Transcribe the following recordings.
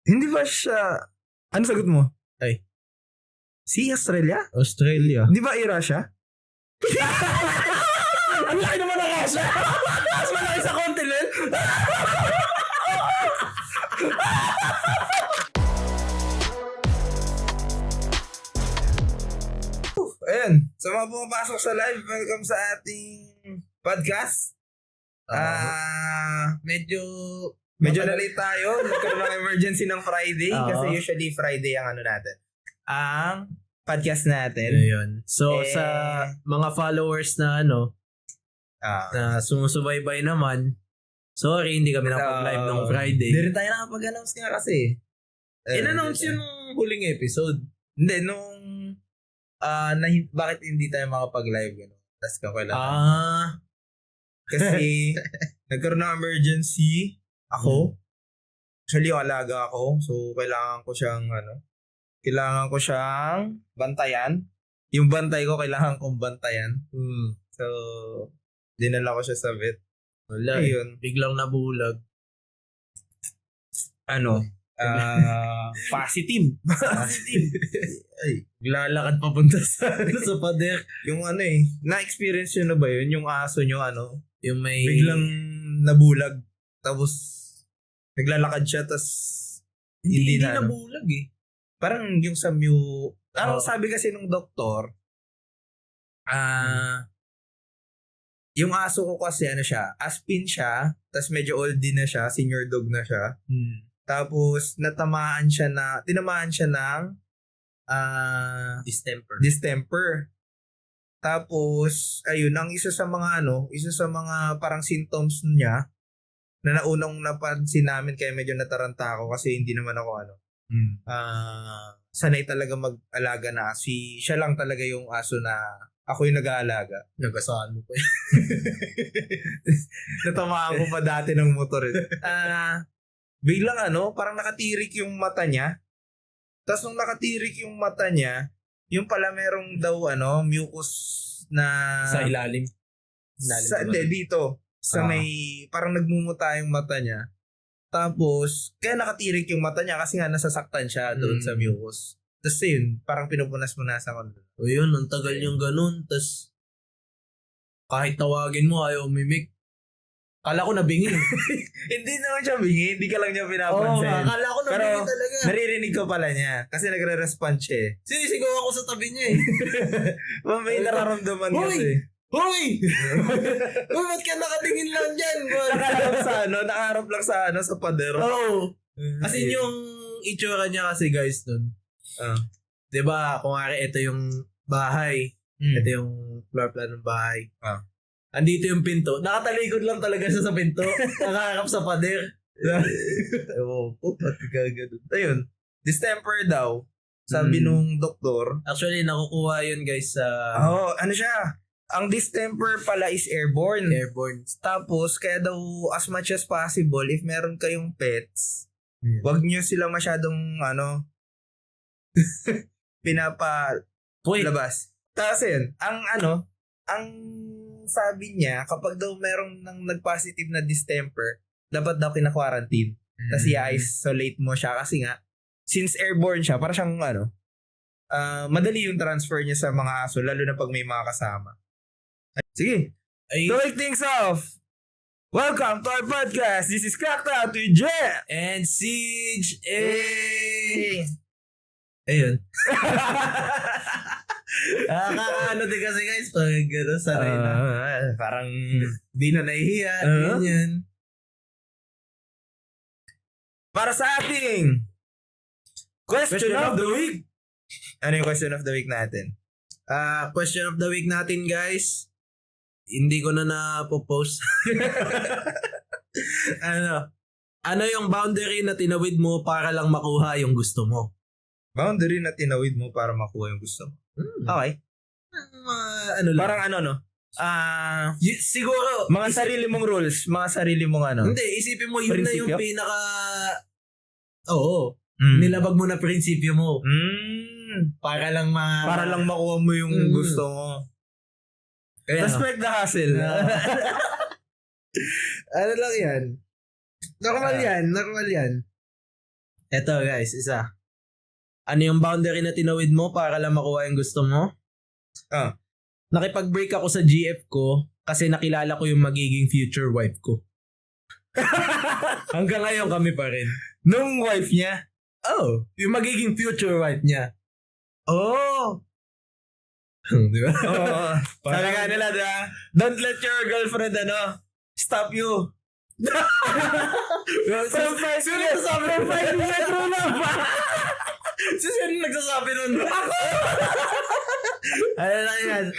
Hindi ba siya... Ano sagot mo? Ay. Si Australia? Australia. Hindi ba Russia? Ang laki naman ng Russia! Mas malaki sa continent! Ayan. Sa mga pumapasok sa live, welcome sa ating podcast. Medyo na late tayo. Nagkaroon ng emergency ng Friday. Kasi usually Friday ang ano natin. Ang podcast natin. Ayun. So, sa mga followers na na sumusubaybay naman, sorry, hindi kami nakapag-live nung Friday. Hindi rin tayo nakapag-announce nga kasi. In-announce yun nung huling episode. Hindi, nung bakit hindi tayo makapag-live gano'n. Tapos kailangan. Kasi nagkaroon ng emergency ako. Actually, yung alaga ako. So, kailangan ko siyang bantayan. Yung bantay ko, kailangan kong bantayan. So, dinala ko siya sa vet. Wala. Ayun. Biglang nabulag. Positive. Ay, lalakad papunta sa pader. Yung na-experience nyo na ba yun? Yung aso nyo, yung may... biglang nabulag. Tapos, naglalakad siya, tapos hindi nabulag eh. Parang yung sa sabi kasi nung doktor, yung aso ko kasi aspin siya, tapos medyo old din na siya, senior dog na siya. Tapos, tinamaan siya ng distemper. Tapos, ayun, ang isa sa mga parang symptoms niya, na naunang napansin namin kaya medyo nataranta ako kasi hindi naman ako sanay talaga mag-alaga na. Siya lang talaga yung aso na ako yung nag-aalaga. Nagasaan mo pa yun. Natamaan ko pa dati ng motor. Biglang parang nakatirik yung mata niya. Tapos nung nakatirik yung mata niya, yung pala merong daw mucus na... Sa ilalim? Hindi, dito. Sa may, parang nagmumuta yung mata niya. Tapos, kaya nakatirik yung mata niya kasi nga nasasaktan siya doon sa mucus. Tapos yun, parang pinupunas-punasan ko. O yun, ang tagal yung ganun. Tapos, kahit tawagin mo, ayaw umimik. Kala ko nabingi. Hindi naman siya bingi, hindi ka lang niya pinapansin. Kala ko nabingi talaga. Naririnig ko pala niya kasi nagre-respond siya eh. Sinisigaw ako sa tabi niya eh. May nararamdaman kasi. Hoy! Ba't ka nakatingin lang dyan? Nakaharap lang sa pader. Oo. Kasi yung itsura niya kasi guys dun. Diba, kung ito yung bahay. Ito yung floor plan ng bahay. Andito yung pinto. Nakatalikod lang talaga siya sa pinto. Nakaharap sa pader. Ayun. Distemper daw. Sabi nung doktor. Actually, nakukuha yun guys sa... siya? Ang distemper pala is airborne. Airborne. Tapos, kaya daw as much as possible, if meron kayong pets, wag nyo sila masyadong labas. Tapos yun, ang sabi niya, kapag daw merong nag-positive na distemper, dapat daw kina-quarantine. Tapos i-isolate mo siya kasi nga, since airborne siya, para siyang madali yung transfer niya sa mga aso, lalo na pag may mga kasama. Sige, to kick things off, welcome to our podcast. This is Cracked Out with Jet and Siege. Ayun. Nakakaano din kasi guys pag sanay na. Parang di na nahihiya. Ganyan. Para sa ating question of the week. Ano yung question of the week natin? Question of the week natin guys. Hindi ko na na-post. Ano yung boundary na tinawid mo para lang makuha yung gusto mo? Boundary na tinawid mo para makuha yung gusto mo. Okay. Parang siguro mga sarili mong rules, mga sarili mong Hindi, isipin mo yun prinsipyo? Na yung pinaka nilabag mo na prinsipyo mo. Para lang makuha mo yung gusto mo. Respect the hustle. Ano lang yan? Normal yan. Eto guys, isa. Ano yung boundary na tinawid mo para lang makuha yung gusto mo? Nakipag-break ako sa GF ko kasi nakilala ko yung magiging future wife ko. Hanggang ngayon kami pa rin. Nung wife niya? Oh, yung magiging future wife niya. Oh! Di ba? Oo. Sabi nga nila, don't let your girlfriend, stop you. From 5 minutes. From 5 minutes na ba? Sino nagsasabi nun? Ako! Ano lang yan?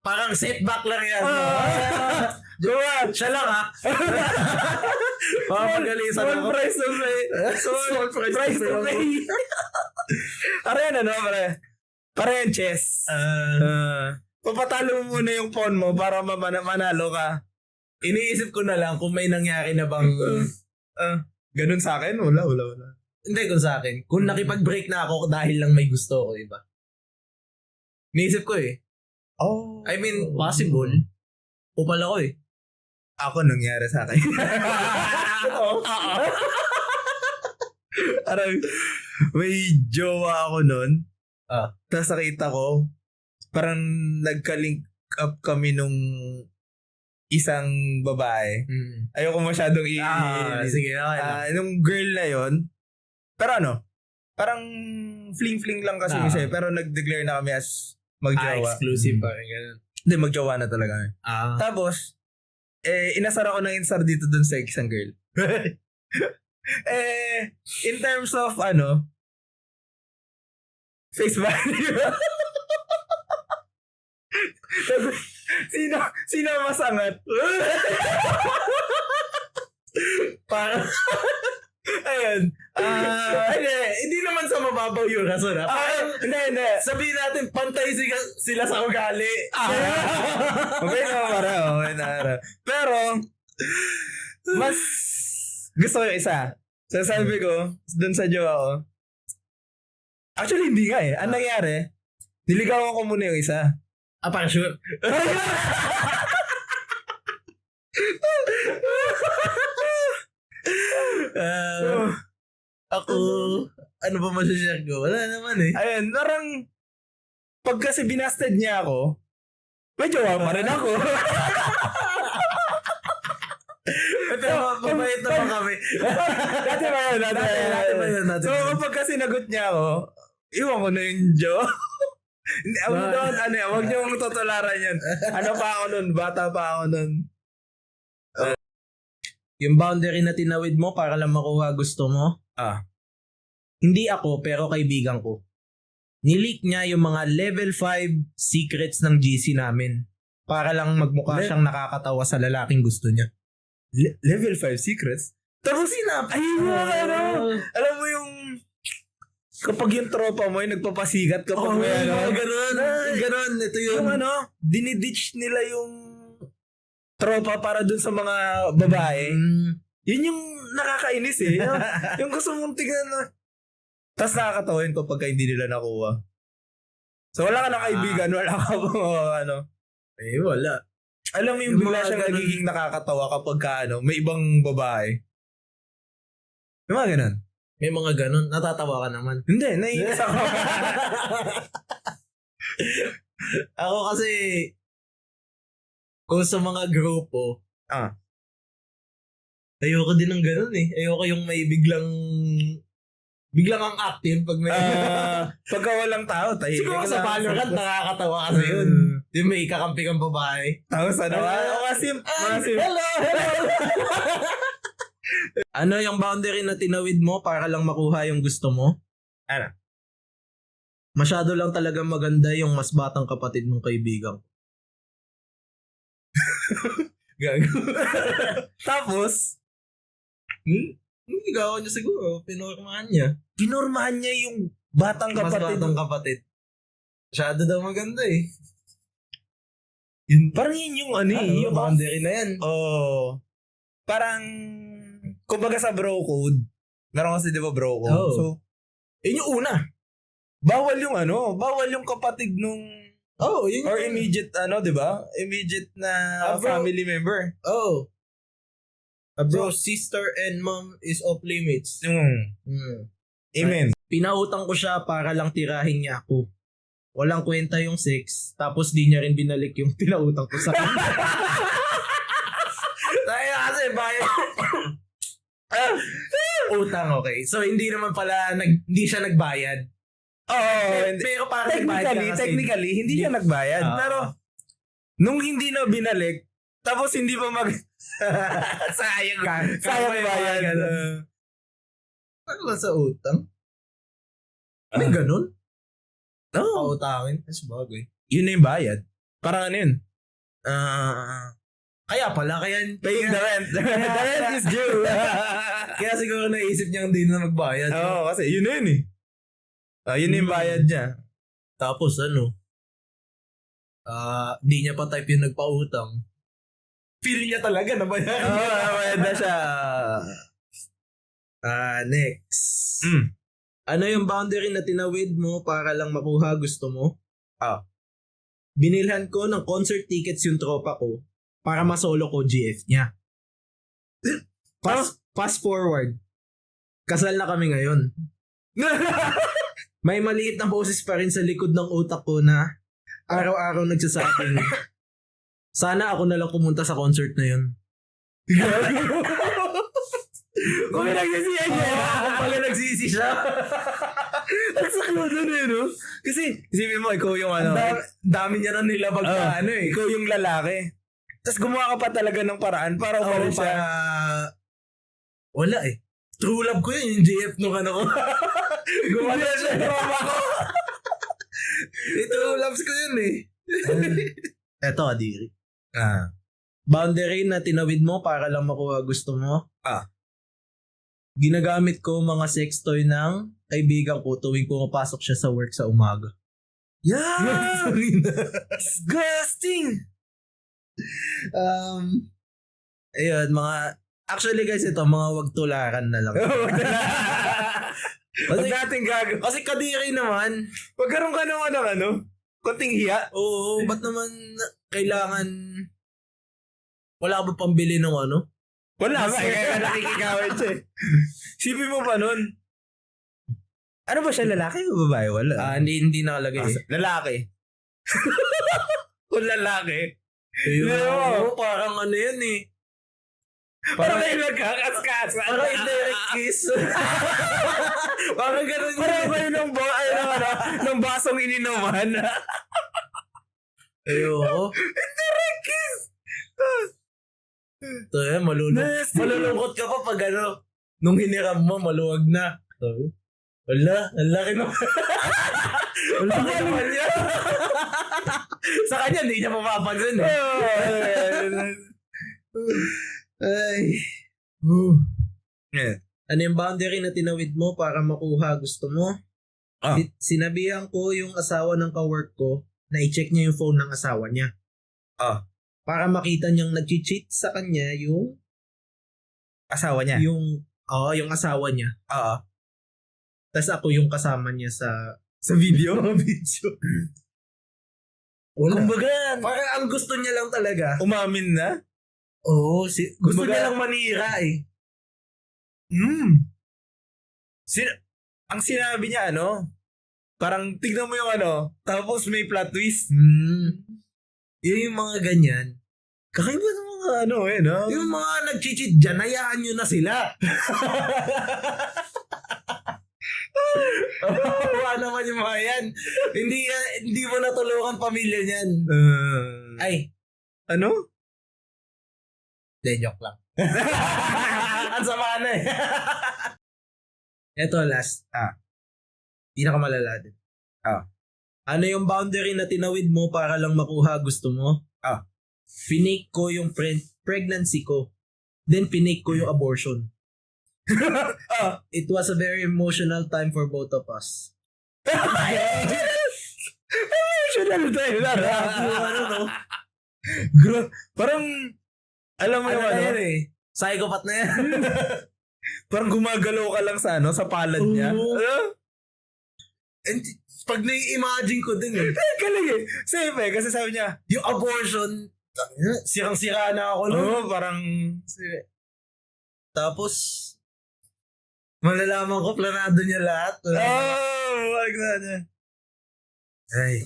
Parang setback lang yan. Jowa, Siya lang ha. Papagalisan small ako. price to pay. Small price to pay. Para yan, pre? Para yan, chess. Papatalo mo muna yung pawn mo para manalo ka. Iniisip ko na lang kung may nangyari na bang... Ganun sa akin? Wala. Hindi, kung sa akin. Kung nakipag-break na ako dahil lang may gusto ko, diba? Iniisip ko eh. Oh. I mean, possible. Upal ako eh. Ako nangyari sa akin. Parang may jowa ako nun. Tapos nakita ko, parang nagka-link up kami nung isang babae. Ayoko masyadong sige, okay. Nung girl na yon. Pero parang fling-fling lang kasi siya. Pero nag-declare na kami as magjowa. Exclusive pa rin, ganun. Hindi, magjowa na talaga. Tapos, inasar ako ng insar dito dun sa isang girl. In terms of, face value. Sino masangat? Parang, ayun. hindi naman sa mababaw yung rason ha. Hindi. Sabihin natin, pantay sila sa ugali. Okay na. Pero, mas gusto ko yung isa. So sabi ko, dun sa jowa ko, actually hindi nga eh. Ang nangyari, niligawan ko muna yung isa. Parang sure. Ako, ano ba masashare ko? Wala naman eh. Ayun, parang, pag kasi binasted niya ako, may jowa pa rin ako. Pero mabait naman kami. Dati ba yun? So, kapag kasi nagot niya ako, iwan ko na yung jowa. Huwag niyo mong tutularan yan. Ano pa ako nun? Bata pa ako nun. Yung boundary na tinawid mo para lang makuha gusto mo? Hindi ako, pero kaibigan ko. Nileak niya yung mga level 5 secrets ng GC namin para lang magmukha siyang nakakatawa sa lalaking gusto niya. Level 5 secrets? Tapos alam mo yung kapag yung tropa mo yung nagpapasikat kapag may ganun. Ito yung diniditch nila yung tropa para dun sa mga babae. Yun yung nakakainis eh. Yung gusto mong tignan na. Tapos nakakatawin kapag hindi nila nakuha. So wala ka na kaibigan, wala ka wala. Alam mo yung bigla siyang nagiging nakakatawa kapag may ibang babae. Yung mga ganun. May mga ganun. Natatawa ka naman. Hindi, naiinis ako. Ako kasi, kung sa mga grupo, ayoko din ng ganun eh. Ayoko yung may biglang ang active pag may... pagka walang tao, tahimik siguro lang. sa Valorant, nakakatawa kasi yun. Yung may kakampi kang babae. Tapos Masim. Hello! Ano yung boundary na tinawid mo para lang makuha yung gusto mo? Ano? Masyado lang talaga maganda yung mas batang kapatid ng kaibigan. Gago. Tapos, Ligawan niya siguro. Pinormahan niya. Pinormahan niya yung batang kapatid. Mas batang kapatid. Masyado daw maganda eh. Parang yun yung yung boundary na yan. Parang, kumbaga sa bro code, meron kasi di ba bro code? Oh. So, yun yung una. Bawal yung kapatid nung, yun or yung immediate, di ba? Immediate na bro. family member. A bro's sister and mom is off limits. Amen. Pinautang ko siya para lang tirahin niya ako. Walang kwenta yung sex, tapos di niya rin binalik yung pinautang ko sa kanya. Dahil kasi bayad. Utang, okay. So, hindi naman pala, hindi siya nagbayad. Pero para Technically, hindi siya nagbayad. Pero, nung hindi na binalik, tapos hindi pa sayang bayad. Ano ba sa utang? May ganun? Pautangin? Mas bagay. Yun na yung bayad. Parang ano yun? Kaya pala, Paying the rent. The rent is due. Kaya siguro naisip niya hindi na magbayad. Oo, kasi yun na yun eh. Yun na yung bayad niya. Tapos di niya pa type yung nagpautang. Feel niya talaga na bayaran. Nabayad na siya. Next. Ano yung boundary na tinawid mo para lang makuha gusto mo? Binilhan ko ng concert tickets yung tropa ko para masolo ko GF niya. Fast forward. Kasal na kami ngayon. May maliit na boses pa rin sa likod ng utak ko na araw-araw nagsasabing, sana ako na lang pumunta sa concert na yun. Kung nagsisiya niya. Kung pala nagsisi siya. Ang saklo doon eh, no? Kasi, isipin mo, ikaw yung Dami niya na nilabag na ikaw yung lalaki. Tapos gumawa ka pa talaga ng paraan para umarin siya. Wala eh. True love ko yun, yung GF nung ko. Gumawa siya ng trauma ko. True loves ko yun eh. Eto, Adiri. Boundary na tinawid mo para lang makuha gusto mo. Ginagamit ko mga sex toy ng kaibigan ko tuwing pumapasok siya sa work sa umaga. Yeah! Disgusting! Ayun, actually guys, ito, mga wag tularan na lang. Huwag natin gagawin. Kasi kadiri naman. Pagkaroon ka ng konting hiya. Oo, ba't naman kailangan, wala ba pambili ng Wala ba? Kaya nakikigawin siya. Sipin mo pa nun. Ano ba siya, lalaki o babae? Wala. Hindi nakalagay eh. Lalaki. Kung lalaki. Ayun. Parang yan eh. Parang kayo nagkakaskas. Parang indirect kiss. Parang ganun. Parang kayo ng basong ininuman. Ayun. Indirect kiss. Ito malulungkot ka pa pag nung hiniram mo, maluwag na. Wala, ang laki naman. Ang laki naman niya. Sa kanya, hindi niya mapapansin eh. Ay. Ano yung boundary na tinawid mo para makuha gusto mo? Sinabihan ko yung asawa ng kawork ko na i-check niya yung phone ng asawa niya. Para makita niyang nag-cheat sa kanya yung asawa niya. Yung asawa niya. Tapos ako yung kasama niya sa video. Kumbaga, parang ang gusto niya lang talaga. Umamin na? Oo, gusto niya lang manira eh. Ang sinabi niya parang tignan mo yung tapos may plot twist. Yung mga ganyan. Kakaiba ng mga Yung mga nag-cheat dyan, hayaan nyo na sila. Naman yung mga yan. Hindi mo natulungan pamilya niyan. Ay. Ano? Joke lang. Ang sama na eh. Eto last. Pinakamalala din. Ano yung boundary na tinawid mo para lang makuha gusto mo? Finake ko yung pregnancy ko. Then finake ko yung abortion. It was a very emotional time for both of us. Emotional time na. Parang, alam mo yung yan eh. Psychopath na yan. Parang gumagalaw ka lang sa palad niya. And pag nai-imagine ko din eh. Galing eh. Safe eh. Kasi sabi niya, yung abortion, sirang-sira na ako. Parang, Tapos, malalaman ko, planado niya lahat. Wag na niya. Ay.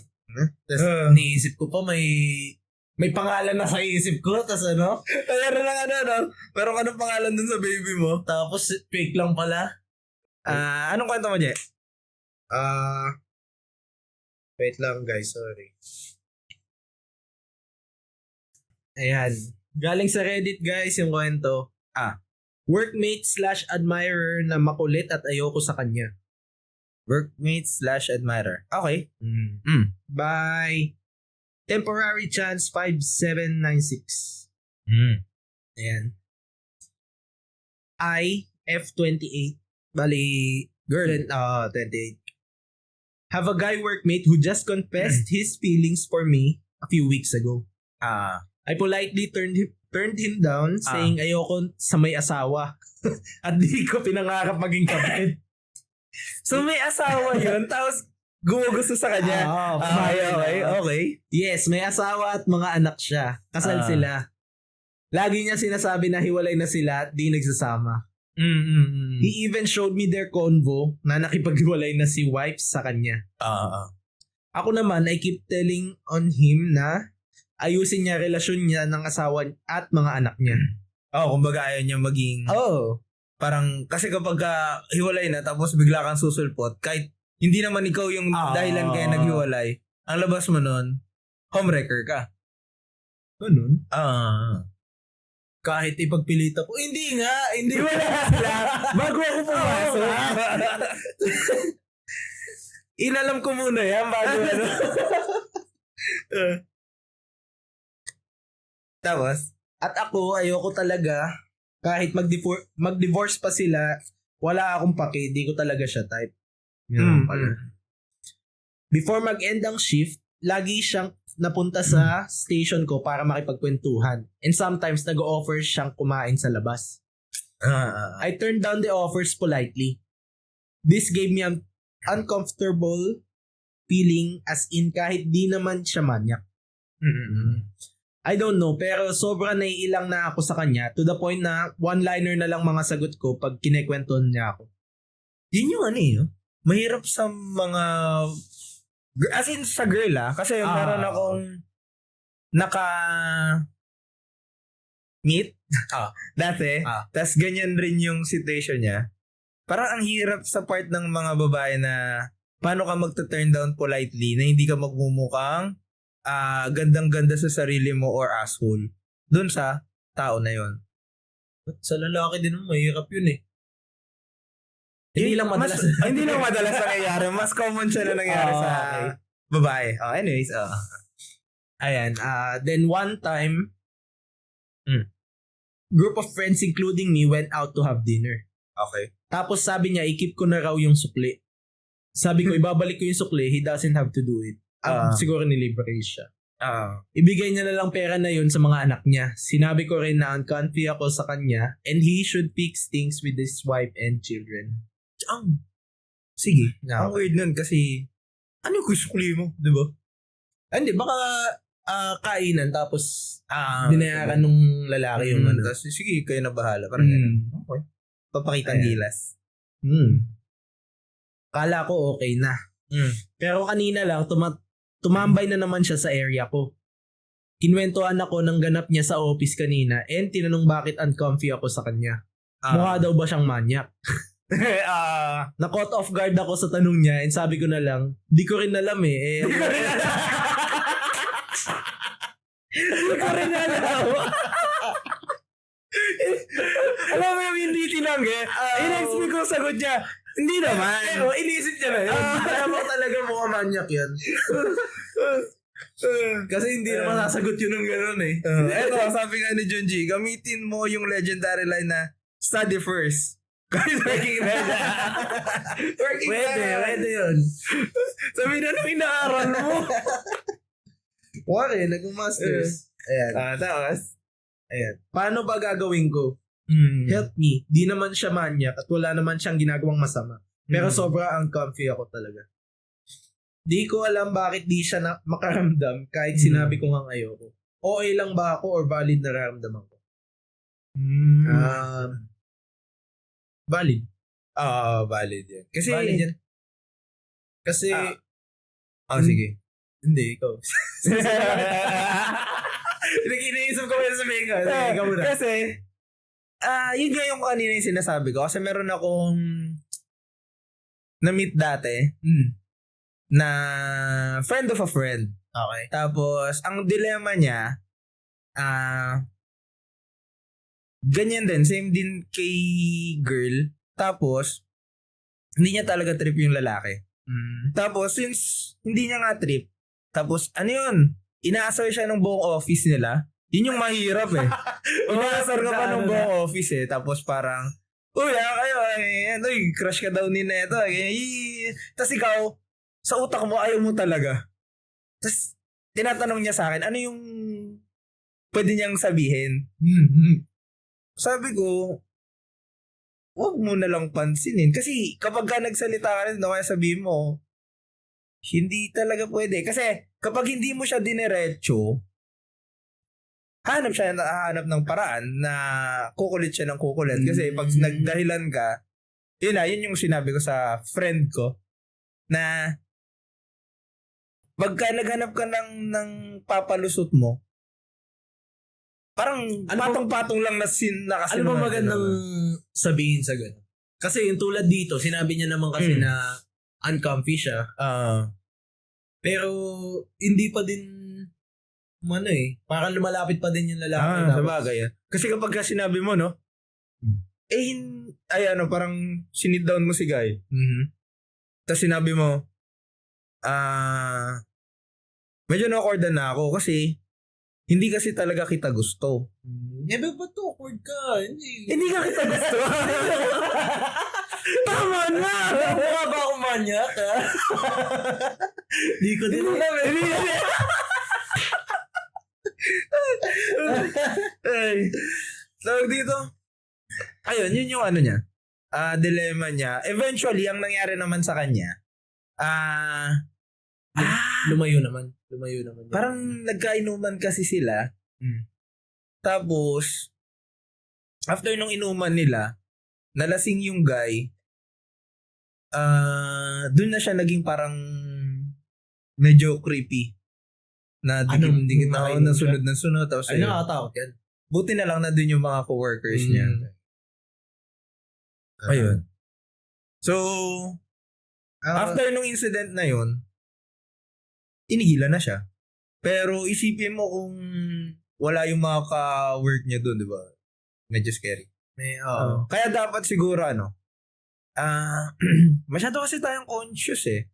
Tapos, niisip ko pa, may pangalan na sa isip ko. Tapos ano? Meron lang no? Meron ka ng pangalan dun sa baby mo. Tapos, fake lang pala. Anong kwento mo, Je? Wait lang guys, sorry. Ayan. Galing sa Reddit guys yung kwento. Workmate/admirer na makulit at ayoko sa kanya. Workmate/admirer. Okay. By Temporary Chance 5796. Ayan. F28. Bali, girl. 28. Have a guy workmate who just confessed his feelings for me a few weeks ago. I politely turned him down saying ayoko sa may asawa at di ko pinangarap maging kapit. So may asawa yun, tapos gumugusto sa kanya. Okay. Yes, may asawa at mga anak siya. Kasal sila. Lagi niya sinasabi na hiwalay na sila at di nagsasama. He even showed me their convo na nakipaghiwalay na si wife sa kanya. Ako naman, I keep telling on him na ayusin niya relasyon niya ng asawa at mga anak niya. Kumbaga ayaw niya maging... Parang, kasi kapag hiwalay na tapos bigla kang susulpot, kahit hindi naman ikaw yung dahilan kaya naghiwalay, ang labas mo nun, homewrecker ka. Ganun? Kahit ipagpilita ko, hindi wala sila. Bago ako pumasok. Inalam ko muna yan bago ano. Tapos? At ako, ayoko talaga, kahit mag-divorce pa sila, wala akong pake, di ko talaga siya type. Before mag-end ang shift, lagi siyang napunta sa station ko para makipagkwentuhan. And sometimes nag-o-offer siyang kumain sa labas. I turned down the offers politely. This gave me an uncomfortable feeling as in kahit di naman siya manyak. I don't know, pero sobra naiilang na ako sa kanya to the point na one-liner na lang mga sagot ko pag kinekwentuhan niya ako. Yun yung no? Mahirap sa mga... As in sa girl kasi meron akong meet dati. Tas ganyan rin yung situation niya. Parang ang hirap sa part ng mga babae na paano ka magta-turn down politely na hindi ka magmumukhang gandang-ganda sa sarili mo or asshole doon sa tao na yon. Sa lalaki din mahirap yun eh. Hindi lang madalas nangyayari. Mas common siya na nangyayari sa babae. Anyways. Ayan. Then one time, group of friends including me went out to have dinner. Okay. Tapos sabi niya, i-keep ko na raw yung sukli. Sabi ko, ibabalik ko yung sukli. He doesn't have to do it. Siguro nilibre siya. Ibigay niya na lang pera na yun sa mga anak niya. Sinabi ko rin na uncomfy ako sa kanya and he should fix things with his wife and children. Sige. Ang weird nun kasi ano yung kusukli mo? Diba? Hindi, baka kainan tapos binayaran nung lalaki yung ano. Tapos sige, kayo na bahala. Parang okay. Papakita ang gilas. Kala ko okay na. Pero kanina lang, tumambay na naman siya sa area ko. Kinwentuhan ako ng ganap niya sa office kanina and tinanong bakit uncomfy ako sa kanya. Mukha daw ba siyang manyak? Na-caught off guard ako sa tanong niya and sabi ko na lang, di ko rin alam eh. Di ko rin alam. Alam mo yung hindi tinanggi? In-expect ko sagot niya. Hindi naman. Inisip niya na yun. Alam mo talaga mukha manyak yan. Kasi hindi naman sasagot yun ng gano'n eh. Eto, sabi nga ni Junji, gamitin mo yung legendary line na study first. Kahit working na siya. Pwede yun. Sabi na nung inaaral mo. Wari, nag-masters. Ayan. Tapos? Ayan. Paano ba gagawin ko? Help me. Di naman siya manyak at wala naman siyang ginagawang masama. Pero sobra uncomfy ako talaga. Di ko alam bakit di siya makaramdam kahit sinabi ko nga ayoko. Okay lang ba ako or valid na nararamdaman ko? Valid. Valid yan. Kasi, Valid yan. Kasi, sige. Hindi, ikaw. Iniisip ko yung sabihin ko. Ikaw muna. Kasi, yun nga yung kanina yung sinasabi ko. Kasi meron akong na-meet dati na friend of a friend. Okay. Tapos, ang dilemma niya, ganyan din. Same din kay girl. Tapos, hindi niya talaga trip yung lalaki. Tapos, since hindi niya nga trip, tapos, ano yun? Inaasar siya ng buong office nila. Yun yung mahirap eh. Inaasar ka pa ng buong office eh. Tapos parang, uy, kayo, crush ka daw ni Neto. Tapos ikaw, sa utak mo, ayaw mo talaga. Tapos, tinatanong niya sa akin, ano yung pwede niyang sabihin? Sabi ko, huwag mo na lang pansinin. Kasi kapag ka nagsalita ka rin, kaya sabihin mo, hindi talaga pwede. Kasi kapag hindi mo siya dinerecho, hahanap ng paraan na kukulit siya ng kukulit. Kasi pag nagdahilan ka, yun yung sinabi ko sa friend ko, na pagka naghanap ka ng papalusot mo, parang patong-patong lang na kasi. Ano ba magandang sabihin sa gano'n? Kasi yung tulad dito, sinabi niya naman kasi na uncomfy siya. Pero hindi pa din parang lumalapit pa din yung lalaki. Sabagay. Kasi kapag ka sinabi mo, no? Parang sinid down mo si guy. Tapos sinabi mo, medyo na-awkward na ako kasi hindi kasi talaga kita gusto. Ba't awkward ka? Hindi ka kita gusto. Tama na! Mukha ba ako manyak, ha? Di ko din alam eh. Tawag dito. Ayun, yun yung ano niya. Dilemma niya. Eventually, ang nangyari naman sa kanya, Lumayo naman. Parang nagkainuman kasi sila. Tapos, after nung inuman nila, nalasing yung guy, dun na siya naging parang medyo creepy. Na dikit na sunod ng sunod. Tapos, ay, nakakatakot yan. Buti na lang na dun yung mga coworkers niya. Ayun. So, after nung incident na yun, inigilan na siya. Pero isipin mo kung wala yung mga ka-work niya dun, di ba? Medyo scary. Kaya dapat siguro, masyado kasi tayong conscious eh.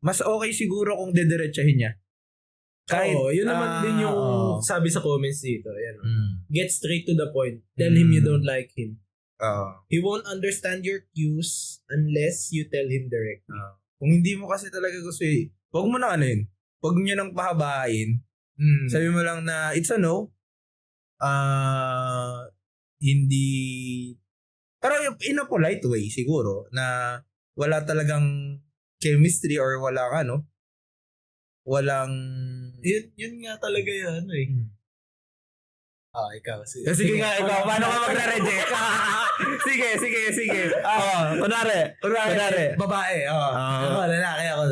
Mas okay siguro kung dediretsahin niya. Yun naman din yung sabi sa comments dito. Get straight to the point. Tell him you don't like him. He won't understand your cues unless you tell him directly. Kung hindi mo kasi talaga gusto huwag mo na huwag nyo nang pahabain. Sabi mo lang na it's a no. Hindi, pero in a polite way siguro na wala talagang chemistry or walang yun nga talaga yan ikaw. Sige nga, ikaw. Paano ka magre-reject? Sige. Kunwari. Babae. Lalaki ako.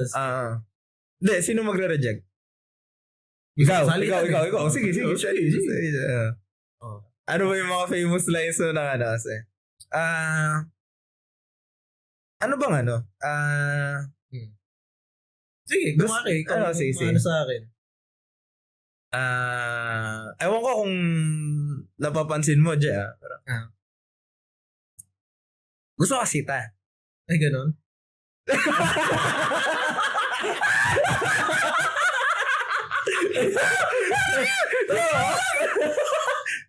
Hindi, sino magre-reject? Ikaw. Sige. Ano ba yung mga famous lines na kasi? Ano bang Sige, kumari. Sige. Ano sa akin? Ewan ko kung napapansin mo, Jay. Gusto ka sita. Ay, ganon?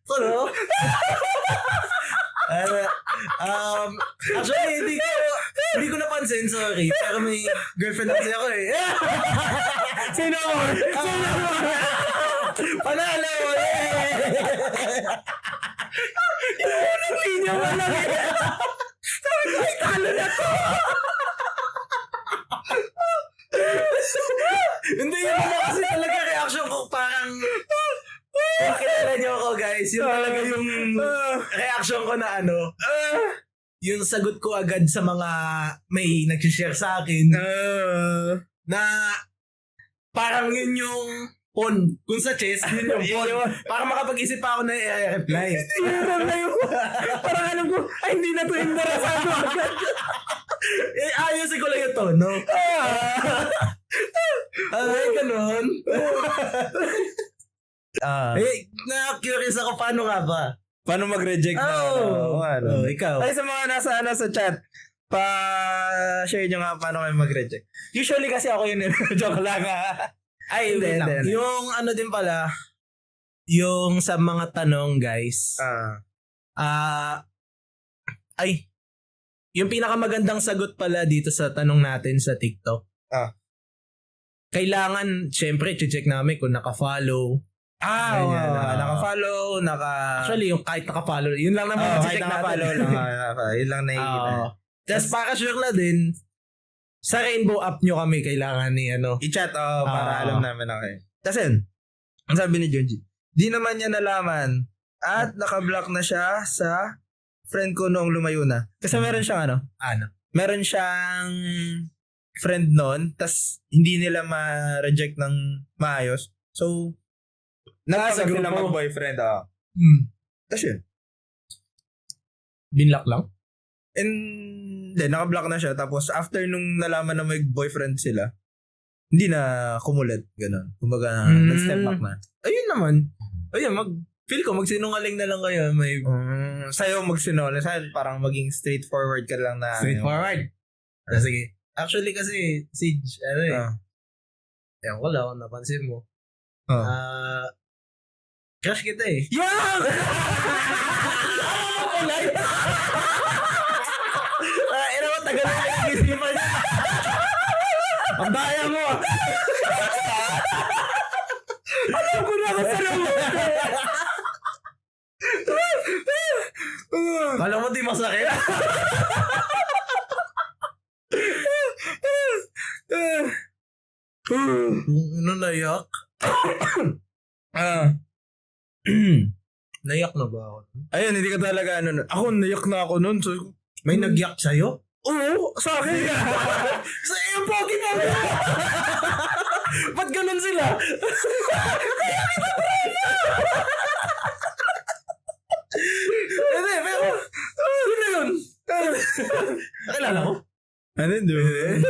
Ano? Actually, hindi ko napansin, sorry. Pero may girlfriend kasi ako eh. Sino mo? Panalo mo Yung unang linya mo lang Sabi ko, ay talo na to. Hindi yun naman kasi talaga reaction ko parang kilala niyo ako guys. Yun talaga yung reaction ko na yung sagot ko agad sa mga may nag-share sa akin na parang yun yung pawn. Kung sa chess, yun yung pawn. Para makapag-isip pa ako na i-reply. Parang alam ko, ay hindi na to interesado agad. Ayusin ko lang yung tono. Ay, ganun. Na-curious ako, paano nga ba? Paano mag-reject na? Ikaw. Ay, sa mga nasa chat, pa-share nyo nga paano kayo mag-reject. Usually kasi ako yun. Joke lang. Ay, wait lang. Yung ano din pala, yung sa mga tanong, guys. Yung pinakamagandang sagot pala dito sa tanong natin sa TikTok. Kailangan, syempre, check namin kung naka-follow. Naka-follow, Actually, yung kahit naka-follow, yun lang naman check naka-follow lang. Yun lang nakikita. Tapos para-sure na din, sa Rainbow app nyo kami kailangan ni i-chat para alam namin na kayo. Kasi, ang sabi ni Junji, di naman niya nalaman at naka-block na siya sa friend ko noong lumayo na. Kasi meron siyang meron siyang friend noon, tas hindi nila ma-reject ng maayos. So, nagpagod sila mag-boyfriend. Tas yun. Binlock lang? Hindi, naka-block na siya. Tapos, after nung nalaman na may boyfriend sila, hindi na kumulit. Ganon. Kumbaga, nag-step back na. Ayun naman. Feel ko, magsinungaling na lang kayo. Sa'yo magsinungaling. Sa'yo parang maging straightforward ka lang na. Straightforward? Sige. Actually kasi, Siege, ewan ko lang, napansin mo. Crush kita eh. Yeah! Ina mo, tagal na nag-isipan niya. Ang daya mo. Alam ko na kasalaman ko. Kala mo di masakit? Ano nayak? Nayak na ba ako? Ayun, hindi ka talaga ako, nayak na ako nun. So, may nagyak sa'yo? Oo, sa akin. Sa iyo, pogi mo. Ba't ganun sila? Kaya kita prema. Hindi, pero yun na yun. Nakilala ko? Ano doon?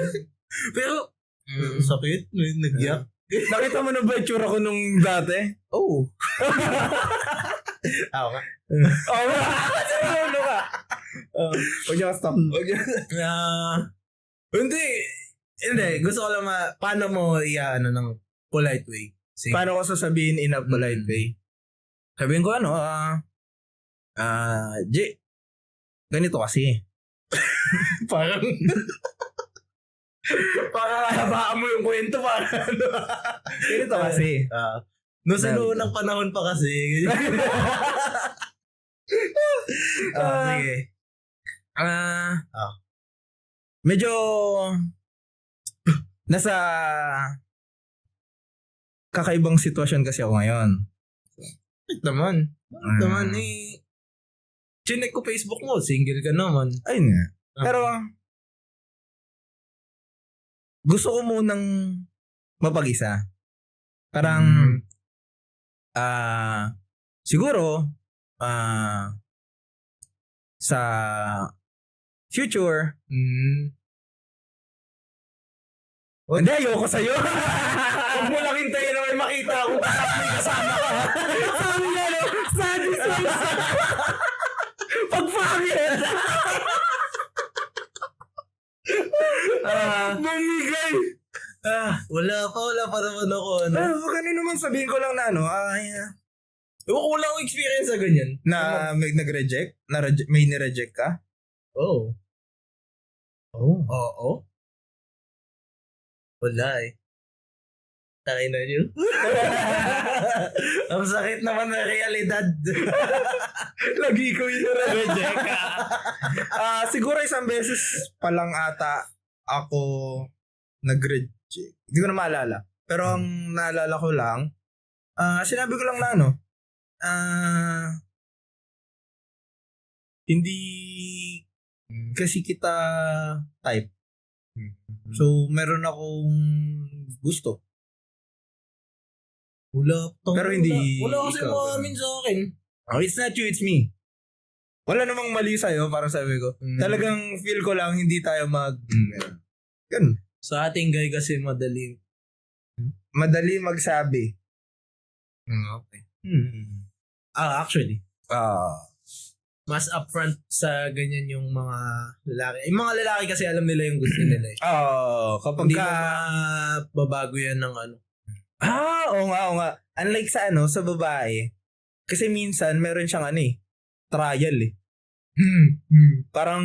Pero, sakit. May nagyak. Nakita mo na ba yung tsura ko nung dati? Oo. Ako ka? Oo nga. Ano ka? Huwag niyo stop. Hindi. Gusto ko lang paano mo ng polite way? Sige. Paano ko sasabihin in a polite way? Sabihin ko J, ganito kasi. Parang habaan mo yung kwento ganito kasi. No, sa noong panahon pa kasi. Sige. Medyo nasa kakaibang sitwasyon kasi ako ngayon. Naman chinek ko Facebook mo, single ka naman. Ayun nga. Pero gusto ko munang mapag-isa. Parang siguro sa future hindi, ayoko sa'yo. Huwag mo lang hintayin na may makita akong kasama ka. Sabi nga satisfied. Pag-pangit. Mamigay. Wala pa naman ako. Ganun naman sabihin ko lang na Ewan ko lang experience sa ganyan. Na may nag-reject? May nireject ka? Oo. Oo. Wala eh. Takin na nyo. Ang sakit naman ng realidad. Lagi ko yung nireject ka. Siguro isang beses pa lang ata ako nag-reject. Hindi ko na maalala. Pero ang naalala ko lang, sinabi ko lang na hindi kasi kita type. So, meron akong gusto. Pero hindi Wala kasi ikaw, umamin sa akin. Oh, it's not you, it's me. Wala namang mali sa'yo, parang sabi ko. Talagang feel ko lang hindi tayo ganun. Sa ating guy kasi madali. Madali magsabi. Okay. Actually. Mas upfront sa ganyan yung mga lalaki. Yung mga lalaki kasi alam nila yung gusto nila eh. Kapag Hindi mo babago yan ng ano. oo nga. Unlike sa babae, kasi minsan meron siyang trial eh. Parang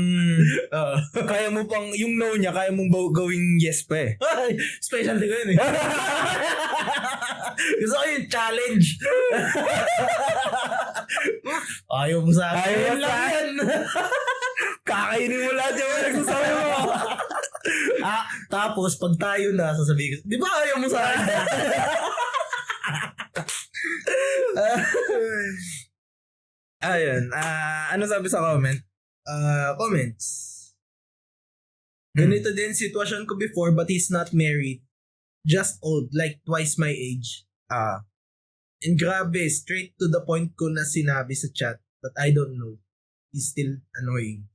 kaya mo pang, yung no niya, kaya mong gawing yes pa eh. Specialty ko yun eh. Gusto ko yung challenge. Ayaw mo sa akin. Ayaw mo sa akin. Kakainin mo lahat yung nagsasabi mo. Tapos pag tayo na, sasabihin ko, di ba ayaw mo sa akin? Ayun. Ano sabi sa comment? Comments. Ganito din sitwasyon ko before but he's not married. Just old, like twice my age. And grabe, straight to the point ko na sinabi sa chat, but I don't know. He's still annoying.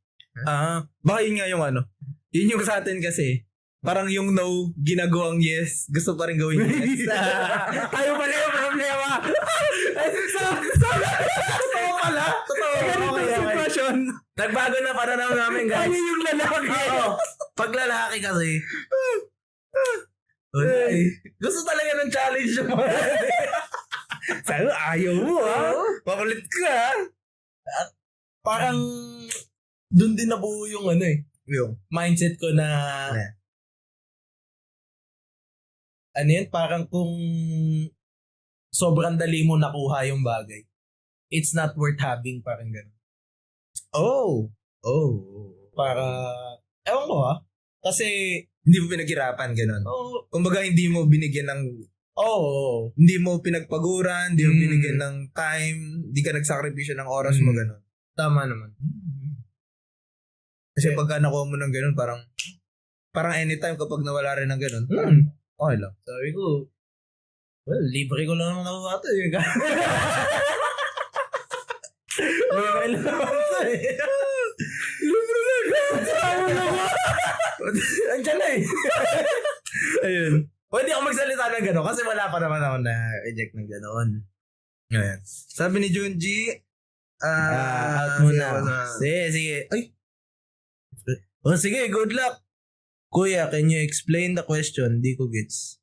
Baka yun nga yung yun yung sa atin kasi. Parang yung no, ginagawang yes, gusto pa rin gawin yes. Tayo pala yung problema. Totoo pala. Okay. Nagbago na pananaw namin, guys. Tayo yung lalaki. Pag lalaki kasi, gusto talaga ng challenge yung mga. Sabi, ayaw mo Makulit ka Parang dun din nabuo yung yung mindset ko na parang kung sobrang dali mo nakuha yung bagay, it's not worth having, parang gano'n. Para, ewan ko kasi hindi mo pinaghirapan gano'n. Kumbaga hindi mo binigyan ng hindi mo pinagpaguran, hindi mo binigyan ng time, hindi ka nagsakripisyo ng oras mo gano'n. Tama naman. Kasi pagka nakuha mo ng gano'n, parang anytime kapag nawala rin ng gano'n, okay lang. Sabi ko, well, libre ko lang naman ako ito eh. Libre lang ito eh. Libre lang Andiyan na eh. Ayun. Pwede ako magsalita ng gano'n kasi wala pa naman ako na-reject ng gano'n. Ayan. Sabi ni Junji, out muna. Sige. Ay. Sige, good luck. Kuya, can you explain the question? Di ko gets.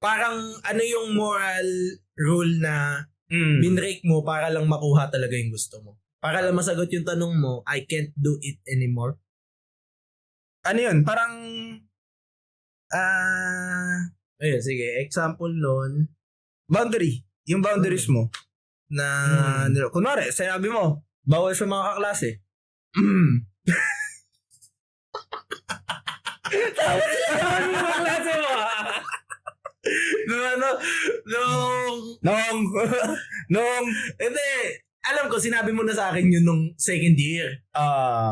Parang ano yung moral rule na binrake mo para lang makuha talaga yung gusto mo? Para lang masagot yung tanong mo, I can't do it anymore? Ano yun? Parang ayun, sige. Example nun. Boundary. Yung boundaries mo. Na, kunwari, sinabi mo, bawal sa mga kaklase. Tawag mga klase mo. Nung, hindi, alam ko, sinabi mo na sa akin yun nung second year.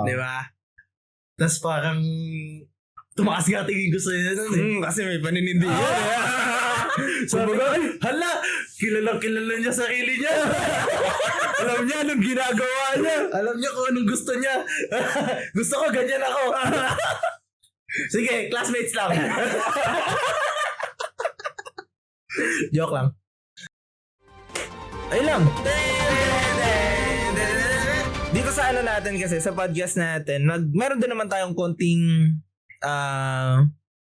Di ba? Tapos parang, tumakas nga tingin ko sa'yo nun kasi may paninindigan. Sabi ko, hala, kilala niya sarili niya. Alam niya anong ginagawa niya. Alam niya kung anong gusto niya. Gusto ko, ganyan ako. Sige, classmates lang. Joke lang. Ay lang. Dito sa natin kasi, sa podcast natin, meron din naman tayong konting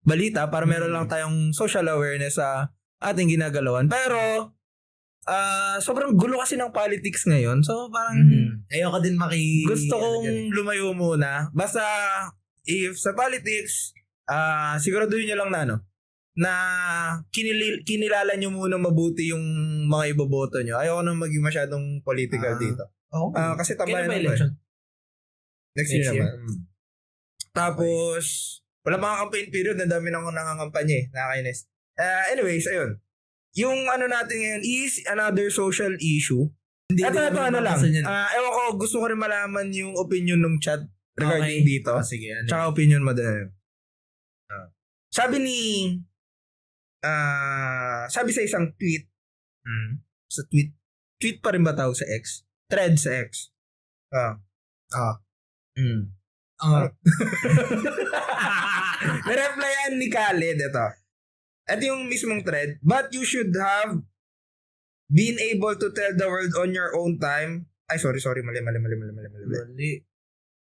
balita para meron lang tayong social awareness sa ating ginagalawan. Pero, sobrang gulo kasi ng politics ngayon. So, parang ayoko din gusto kong lumayo muna. Basta, if sa politics, siguraduhin nyo lang na kinilala nyo muna mabuti yung mga iboboto nyo. Ayoko nang maging masyadong political dito. Kasi tambayan ba naman. election? Next year naman. Tapos, wala mga campaign period, na dami nang nangangampanya eh. Nakakainis. Anyways, ayun. Yung natin ngayon is another social issue Hindi Ito, din naman ano lang. mabasa niyan. Ewan ko, gusto ko rin malaman yung opinion ng chat regarding dito. Sige, ano? Tsaka opinion mo din. Sabi ni, sabi sa isang tweet, sa tweet pa rin ba tawag sa X? Thread sa X. Nareplyan ni Khaled, ito yung mismong thread. But you should have been able to tell the world on your own time. Ay, sorry. Mali.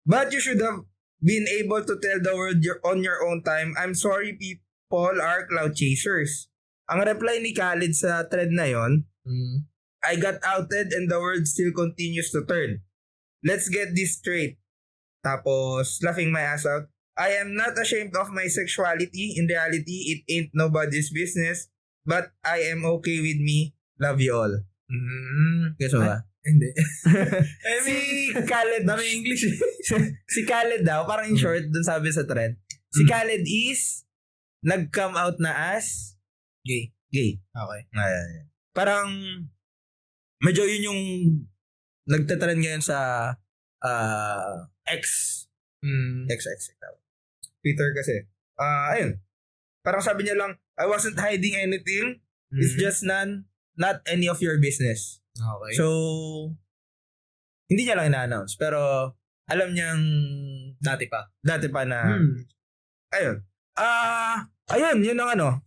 But you should have been able to tell the world on your own time. I'm sorry, people are cloud chasers. Ang reply ni Khaled sa thread na yon, I got outed and the world still continues to turn. Let's get this straight. Tapos, laughing my ass out. I am not ashamed of my sexuality. In reality, it ain't nobody's business. But I am okay with me. Love you all. Guess ba? Hindi. Si Khaled, Dami English. si Khaled daw, parang in short, dun sabi sa thread, si Khaled is nag-come out na as Gay. Okay. Ayan. Parang medyo yun yung nagtatrend ngayon sa X. X. Twitter kasi. Ayun. Parang sabi niya lang, I wasn't hiding anything. It's just not any of your business. Okay. So, hindi niya lang ina-announce. Pero, alam niyang Dati pa na, ayun. Ayun, yun ang ano.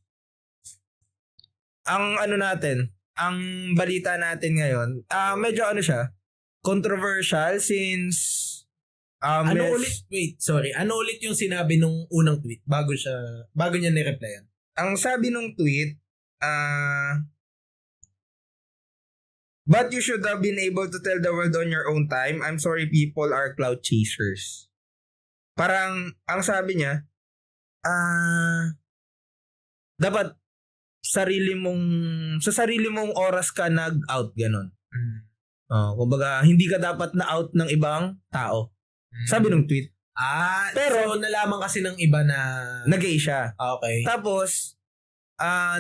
Ang ano natin, ang balita natin ngayon, medyo ano siya, controversial since, Ano ulit yung sinabi nung unang tweet bago niya ni-replyan? Ang sabi nung tweet, but you should have been able to tell the world on your own time. I'm sorry, people are cloud chasers. Parang, ang sabi niya, dapat sa sarili mong oras ka nag-out, ganon. Kumbaga, hindi ka dapat na-out ng ibang tao. Sabi nung tweet. Pero nalaman kasi ng iba na gay siya. Okay. Tapos,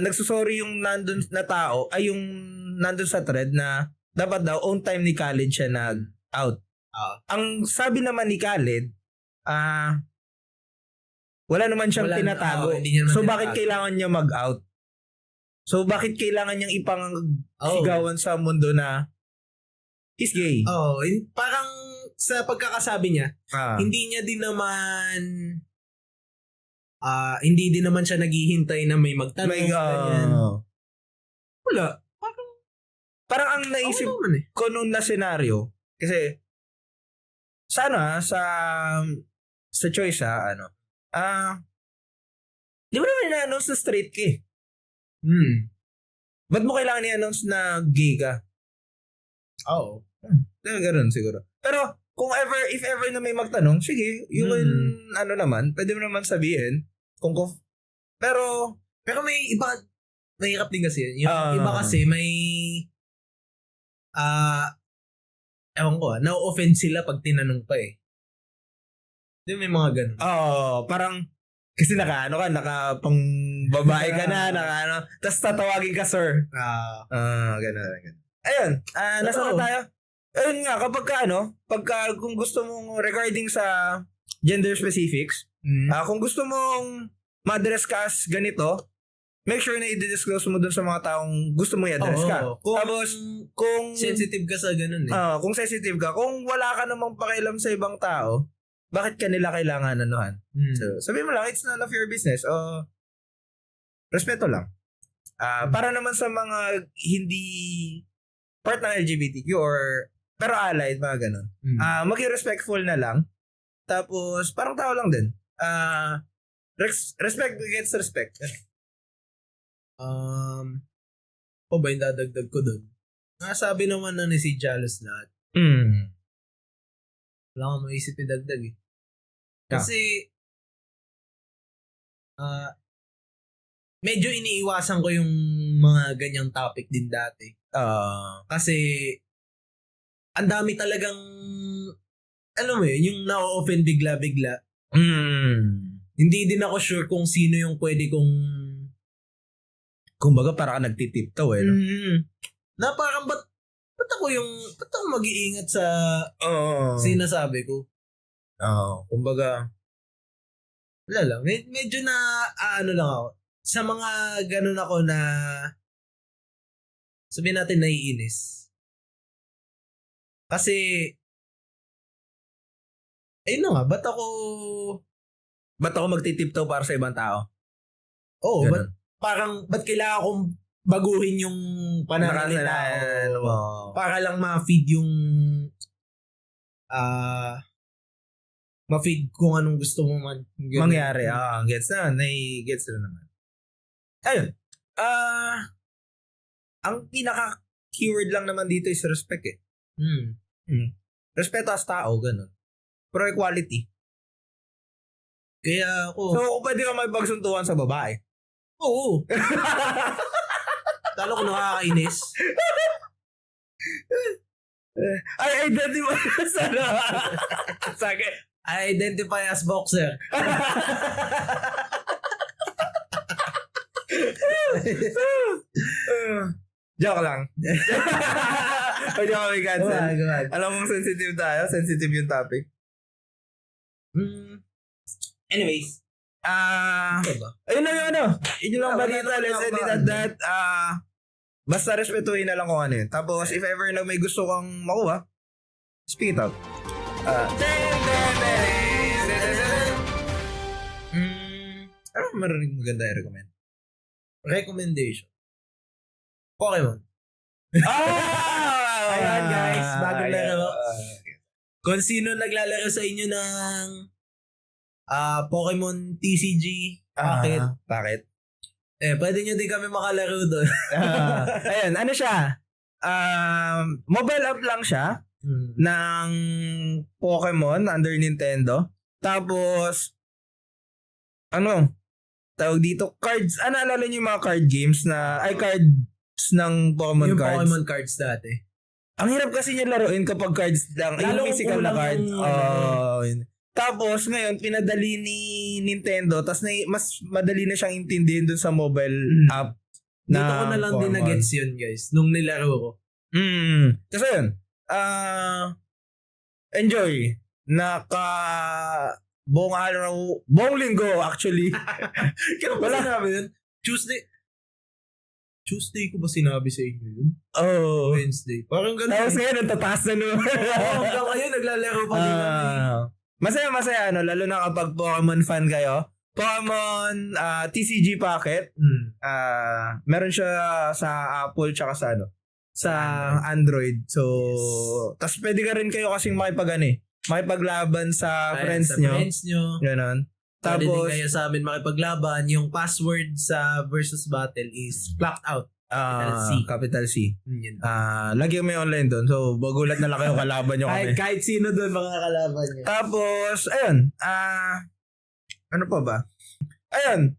nagsusorry yung nandun na tao, ay yung nandun sa thread na dapat daw own time ni Khaled siya nag-out. Ang sabi naman ni Khaled, wala naman siyang tinatago. So, bakit kailangan niya mag-out? So, bakit kailangan niyang ipangsigawan sa mundo na he's gay? Parang sa pagkakasabi niya, hindi din naman siya naghihintay na may magtanong. Wala. Parang ang naisip ko noon na senaryo, kasi sa choice di ba naman i-announce na straight ka eh? Ba't mo kailangan i-announce na gay ka? Ganoon siguro. Pero, if ever na may magtanong, sige, you can, pwede mo naman sabihin, pero may iba, mahirap din kasi yun. Yung iba kasi may, ewan ko na-offend sila pag tinanong pa eh. Di may mga ganun. Parang, kasi nakapang babae ka na, tapos tatawagin ka, sir. Ganun. Ayun, nasa na tayo? Ayun nga, pagka kung gusto mong regarding sa gender specifics, kung gusto mong ma-address ka as ganito, make sure na i-disclose mo dun sa mga taong gusto mong i-address ka. Tapos, kung sensitive ka sa ganun eh. Kung sensitive ka, kung wala ka namang pakialam sa ibang tao, bakit kanila kailangan anuhan? So, sabihin mo lang, it's none of your business. Respeto lang. Para naman sa mga hindi part ng LGBTQ pero allied, mga ganun. Maging respectful na lang. Tapos, parang tao lang din. Respect begets respect. Pa ba yung dadagdag ko dun? Sabi naman na ni si Jalos lahat. Wala akong maisip yung dagdag eh. Kasi, medyo iniiwasan ko yung mga ganyang topic din dati. Kasi, ang dami talagang, alam mo yun, yung na-offend bigla-bigla. Hindi din ako sure kung sino yung pwede kong, kumbaga parang nagtitiptaw eh. No? Na parang ba't ako ba't ako mag-iingat sa Oo. sinasabi ko? Oo. Kumbaga, Wala lang. Medyo na, ano lang ako. Sa mga ganun ako na, sabihin natin naiinis. Kasi, ayun na nga, ba't ako magtitiptoe para sa ibang tao? Oo, Ganun. ba't kailangan akong baguhin yung pananalita ko para lang ma-feed yung ma-feed kung anong gusto mo mangyari. Gets na. Gets na naman. Ayun. Ang pinaka-keyword lang naman dito is respect eh. Respeto as tao, ganun. Pero equality. Kaya ako... So, pwede ka magpagsuntuan sa babae. Oo. Talo ko nakakainis. I identify I identify as boxer. Joke lang. Pwede ako may cancel. Alam mong sensitive tayo? Sensitive yung topic. Anyways. Ayun lang yung ano. Yun lang balita. Let's end it at that. Basta respetuhin na lang kung ano yun. Tapos, if ever na may gusto kang makuha, speak it out. Ano marinig maganda i-recommend? Recommendation. Pokemon. Ayan guys, bagong laro. Kung sino naglalaro sa inyo ng Pokemon TCG, bakit? Pwede nyo din kami makalaro doon. Ayun, ano siya? Mobile app lang siya ng Pokemon under Nintendo. Tapos, tawag dito, cards. Alala niyo yung mga card games cards ng Pokemon yung cards? Yung Pokemon cards dati. Ang hirap kasi niya laruin kapag cards lang. Yung physical na cards. Tapos, ngayon, pinadali ni Nintendo, tapos mas madali na siyang intindihin dun sa mobile app. Dito ko na lang din na-gets yun, guys, nung nilaro ko. Tapos yun, enjoy. Buong araw, buong linggo, actually. Kaya ba sinabi yun? Tuesday ko ba sinabi sa inyo yun? Wednesday. Parang ganun. Tapos ngayon, natataas na naman. Hanggang ngayon, naglalaro pa din namin. Masaya, lalo na kapag Pokemon fan kayo. Pokemon TCG Pocket. Meron siya sa Apple tsaka sa Android. So, tas pwede ka rin kayo kasing makipaglaban sa friends nyo. Ganon. Tapos, pwede din Tapos, kayo sa amin makipaglaban. Yung password sa versus battle is blocked out. Capital C. Lagyan mo yung online doon. So, bagulat na lang kayo, kalaban nyo kami. Kahit sino doon mga kalaban nyo. Tapos, ayun. Ano pa ba? Ayun.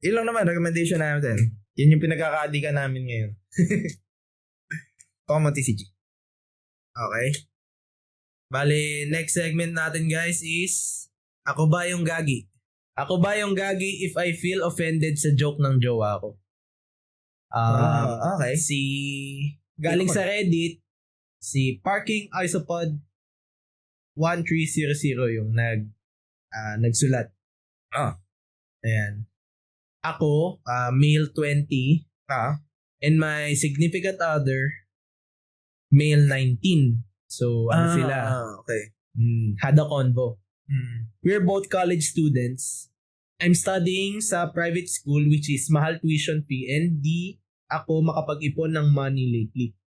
Yun lang naman, recommendation natin. Yun yung pinagkakaadikan namin ngayon. Pokemon TCG. Okay. Bali, next segment natin guys is, ako ba yung gagi? Ako ba yung gagi if I feel offended sa joke ng jowa ko? Okay. Galing sa Reddit, si Parking Isopod 1300 yung nagsulat. Ayan. Ako, male 20, and my significant other, male 19. So, sila? Okay. Had a convo. We're both college students. I'm studying sa private school which is mahal tuition fee and di ako makapag-ipon ng money lately.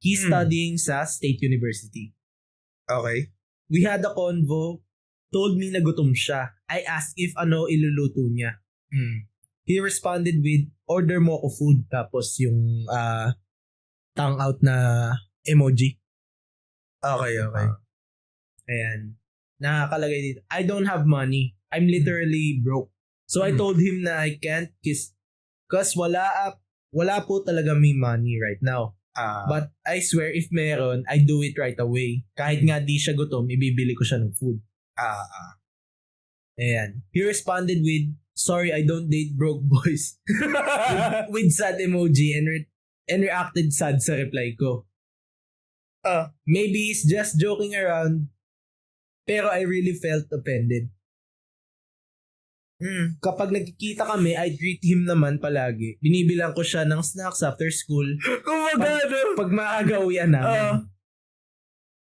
He's studying sa State University. Okay. We had a convo, told me na gutom siya. I asked if ano iluluto niya. He responded with, order mo ko food. Tapos yung tongue out na emoji. Okay. Ayan. Nakakalagay dito, I don't have money. I'm literally broke. So I told him na I can't cause wala po talaga may money right now. But I swear if meron, I do it right away. Kahit nga di siya gutom, ibibili ko siya ng food. Ayan. He responded with, sorry, I don't date broke boys. with sad emoji and reacted sad sa reply ko. Maybe he's just joking around, pero I really felt offended. Kapag nagkikita kami, I treat him naman palagi. Binibilang ko siya ng snacks after school. Pag maaga-uwian namin.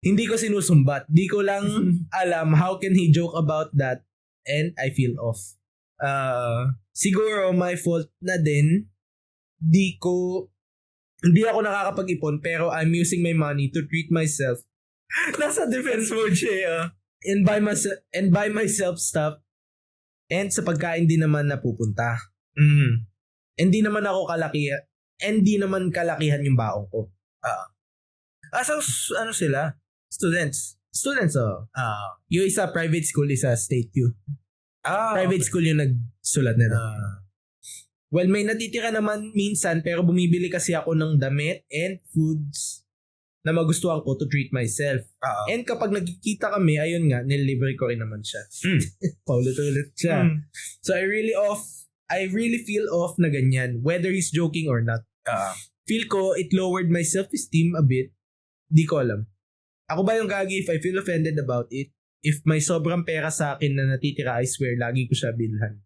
Hindi ko sinusumbat. Di ko lang alam how can he joke about that and I feel off. Siguro my fault na din. Hindi ako nakakapag-ipon pero I'm using my money to treat myself. Nasa defense mode siya. And buy myself stuff. And sa pagkain din naman napupunta. Hindi naman kalakihan yung baong ko. So, ano sila? Students, Yung isa private school, isa state U. Private school yung nagsulat nila. Well, may natitira naman minsan pero bumibili kasi ako ng damit and foods na magustuhan ko to treat myself. And kapag nagkikita kami, ayun nga, nililibre ko rin naman siya. Paulit-ulit siya. So I really feel off na ganyan, whether he's joking or not. Feel ko, it lowered my self-esteem a bit. Di ko alam. Ako ba yung gagi if I feel offended about it? If may sobrang pera sa akin na natitira, I swear, lagi ko siya bilhan.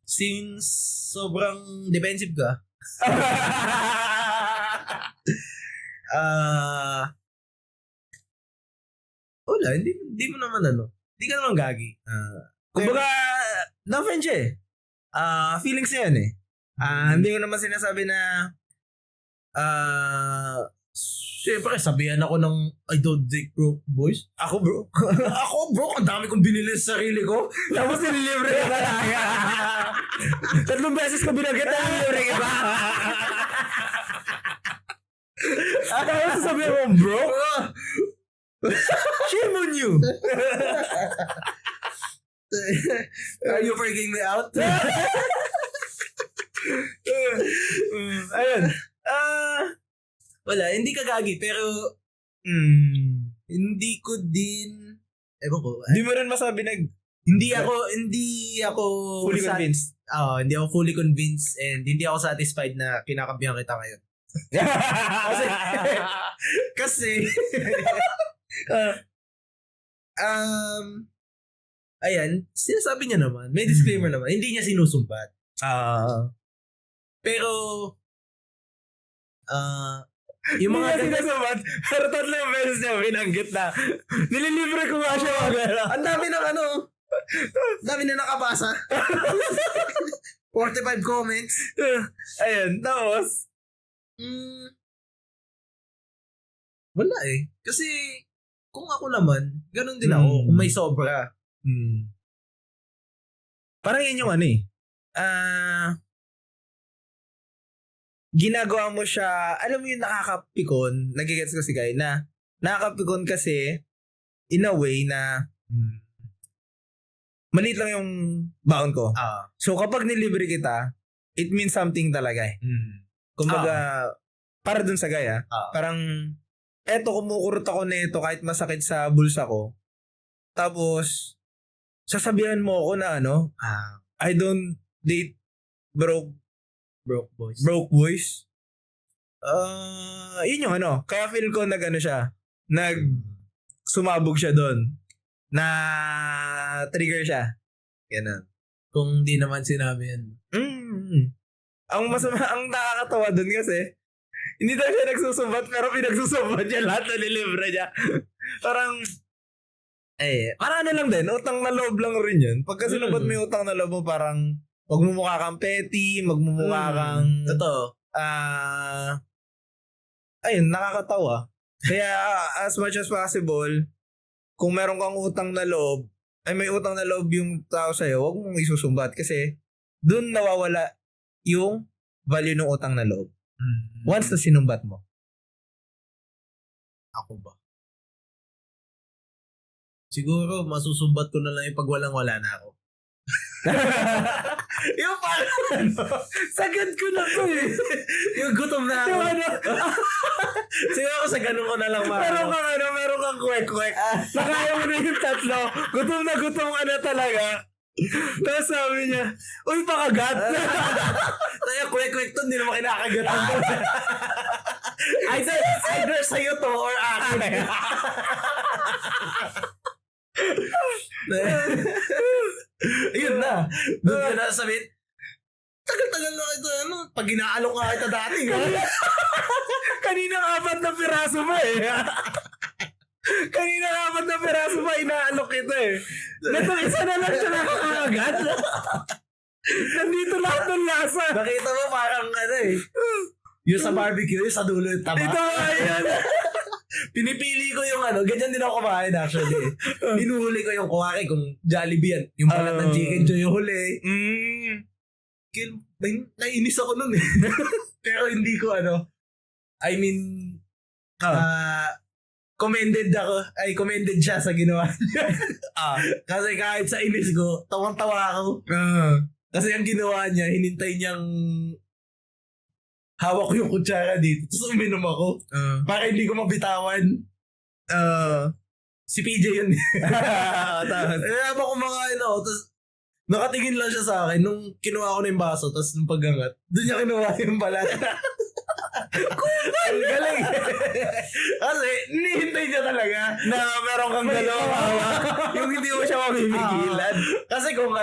Since sobrang defensive ka, wala, hindi mo naman hindi ka naman gagi. Kumbaga, na-friend siya eh. Feelings niya yan eh. Hindi ko naman sinasabi na siyempre, sabihan ako ng I don't take broke boys. ako bro. Ako bro, ang dami kong binili sa sarili ko. Tapos nililibre ka talaga. 3 beses ko binagkat na nililibre ka ba? Tapos sabihin mo, bro? Shame on you. Are you freaking me out? Ayun. Wala, hindi ka gagi, pero hindi ko din, ewan ko. Hindi mo rin masabi Hindi ako fully convinced. Hindi ako fully convinced and hindi ako satisfied na kinakabihan kita ngayon. kasi ayan, sinasabi niya naman, may disclaimer naman, hindi niya sinusumbat. Pero yung mga sinasumbat, pero 3 beses niya binanggit na nililibre ko nga siya ang dami ng dami na nakabasa. 45 comments. Ayun, tapos wala eh. Kasi kung ako naman, ganun din ako. Kung may sobra. Parang yun yung ginagawa mo siya, alam mo yung nakakapikon, nagigets ko si Guy, na nakakapikon kasi in a way na maliit lang yung baon ko. So kapag nilibre kita, it means something talaga eh. Kumbaga, para dun sa Guy parang eto kumukurot ako nito kahit masakit sa bulsa ko. Tapos, sasabihan mo ako na I don't date broke boys. Yun yung kaya feel ko siya, sumabog siya doon. Na trigger siya. Ganun. Kung di naman sinabi yan. Ang nakakatawa doon kasi, hindi daw siya nagsusumbat pero pinagsusumbat niya lahat na nilibre niya. parang lang din, utang na loob lang rin yun. Pagka sinumbat mo yung utang na loob mo, parang magmumukha kang petty, magmumukha kang totoo. Ayun, nakakatawa. Kaya as much as possible, kung meron kang utang na loob, may utang na loob yung tao sa'yo, huwag mong isusumbat kasi dun nawawala yung value ng utang na loob. Once na sinumbat mo. Ako ba? Siguro, masusumbat ko na lang yung pag walang-wala na ako. Yung parang sagad ko na to eh. Yung gutom na ako. Siguro sa ganun ko na lang meron kang kwek-kwek. Nakaya mo na yung 3. Gutom na talaga. Tapos sabi niya, uy, pakagat. Kaya quick to, hindi naman kinakagatan ko. Either sa'yo to or akin. Ayun na. Doon ka na sabihin, tagal-tagal na ito. Pag inaalok nga ito dati. Kanina 4 na piraso pa eh. Kanina 4 na piraso pa, inaalok ito eh. Netong isa na lang siya nakakagat. Nandito lahat ng lasa. Nakita mo parang yung sa barbecue, yung sa dulo yung taba. Ito, ayan. Pinipili ko yung ganyan din ako kumain actually. Hinuhuli ko yung kuwari kung Jollibee yan. Yung balat ng chicken joy yung huli. Nainis ako nun eh. Pero hindi ko I mean, commended siya sa ginawa niya. Kasi kahit sa inis ko, tawang-tawa ako. Kasi ang ginawa niya, hinintay niyang hawak ko yung kutsara dito. Tapos uminom ako. Para hindi ko mabitawan. Si PJ yun. Habang kumakain ako, tapos nakatingin lang siya sa akin nung kinuha ko na yung baso, tapos nung paggangat, doon niya kinuha yung balat. Ang galing. Kasi nihintay niya talaga na meron kang dalawang hawak. Yung hindi mo siya mamimigilan. Kasi kung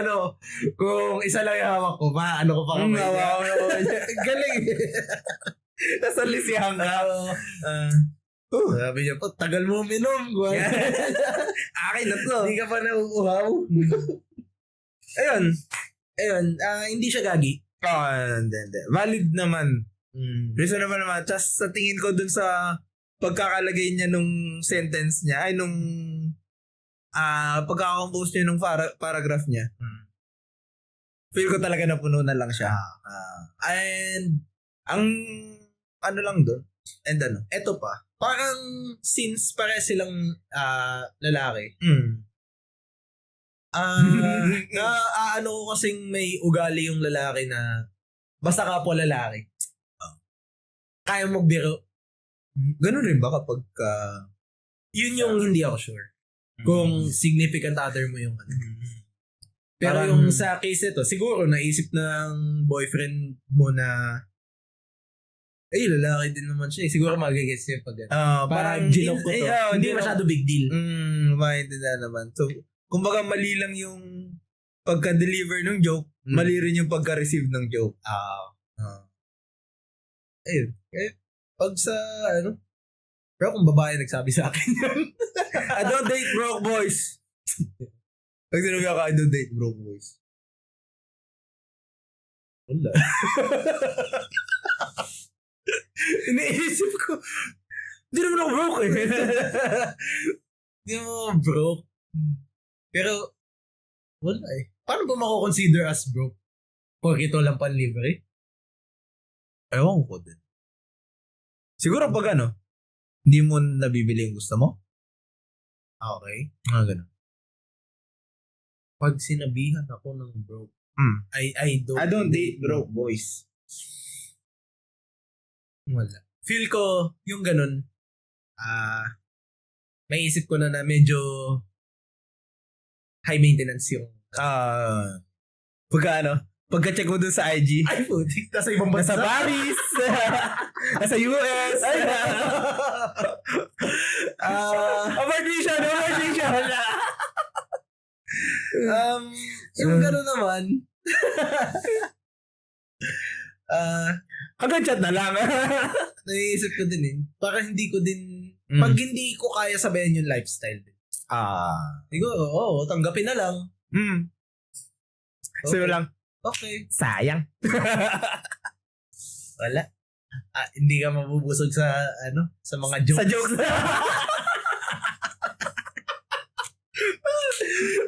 isa lang yung hawak ko, ko pa kamay niya. Galing. Nasalisihan ka. Sabi niya po, tagal mo minom. Akin na to. Hindi ka pa nauuhaw. Ayun, hindi siya gagi. Hindi. Valid naman. Reason naman. Just sa tingin ko dun sa pagkakalagay niya nung sentence niya, ay nung pagkakakompose niya nung paragraph niya. Feel ko talaga na puno na lang siya. And ang lang dun, and eto pa, parang since pare silang lalaki, ko kasing may ugali yung lalaki na basta kapwa lalaki. Kaya magbiro. Ganun rin ba kapag yun yung hindi ako sure. Kung significant other mo yung Pero parang, yung sa case ito, siguro naisip ng boyfriend mo na lalaki din naman siya. Siguro magigets niya pag parang ginok ko to. Hindi masyado big deal. Maintindihan naman. So, kumbaga mali lang yung pagka-deliver ng joke, mali rin yung pagka-receive ng joke. Ayun. Pag sa, pero kung babae nagsabi sa akin yun, I don't date broke boys. Pag sinabi ako, I don't date broke boys. Wala. Iniisip ko, hindi naman ako broke eh. Hindi naman ako broke. Pero, wala eh. Paano ba mako-consider as broke? Porque ito lang pan-libre? Ewan ko din. Siguro pag hindi mo nabibili yung gusto mo? Okay. Ganun. Pag sinabihan ako ng broke, I don't date broke boys. Wala. Feel ko, yung ganun, may isip ko na medyo high maintenance yung pagka-check mo dun sa IG. Ay, putik. Nasa ibang bansa. Nasa Paris. Nasa US. Overtly siya. Yung gano'n naman. Hanggang chat na lang. Naiisip ko din eh. Para hindi ko din, pag hindi ko kaya sabayan yung lifestyle din. Siguro, tanggapin na lang. Okay. So lang, okay. Sayang. Wala. Hindi ka mabubusog sa sa mga jokes. Sa jokes.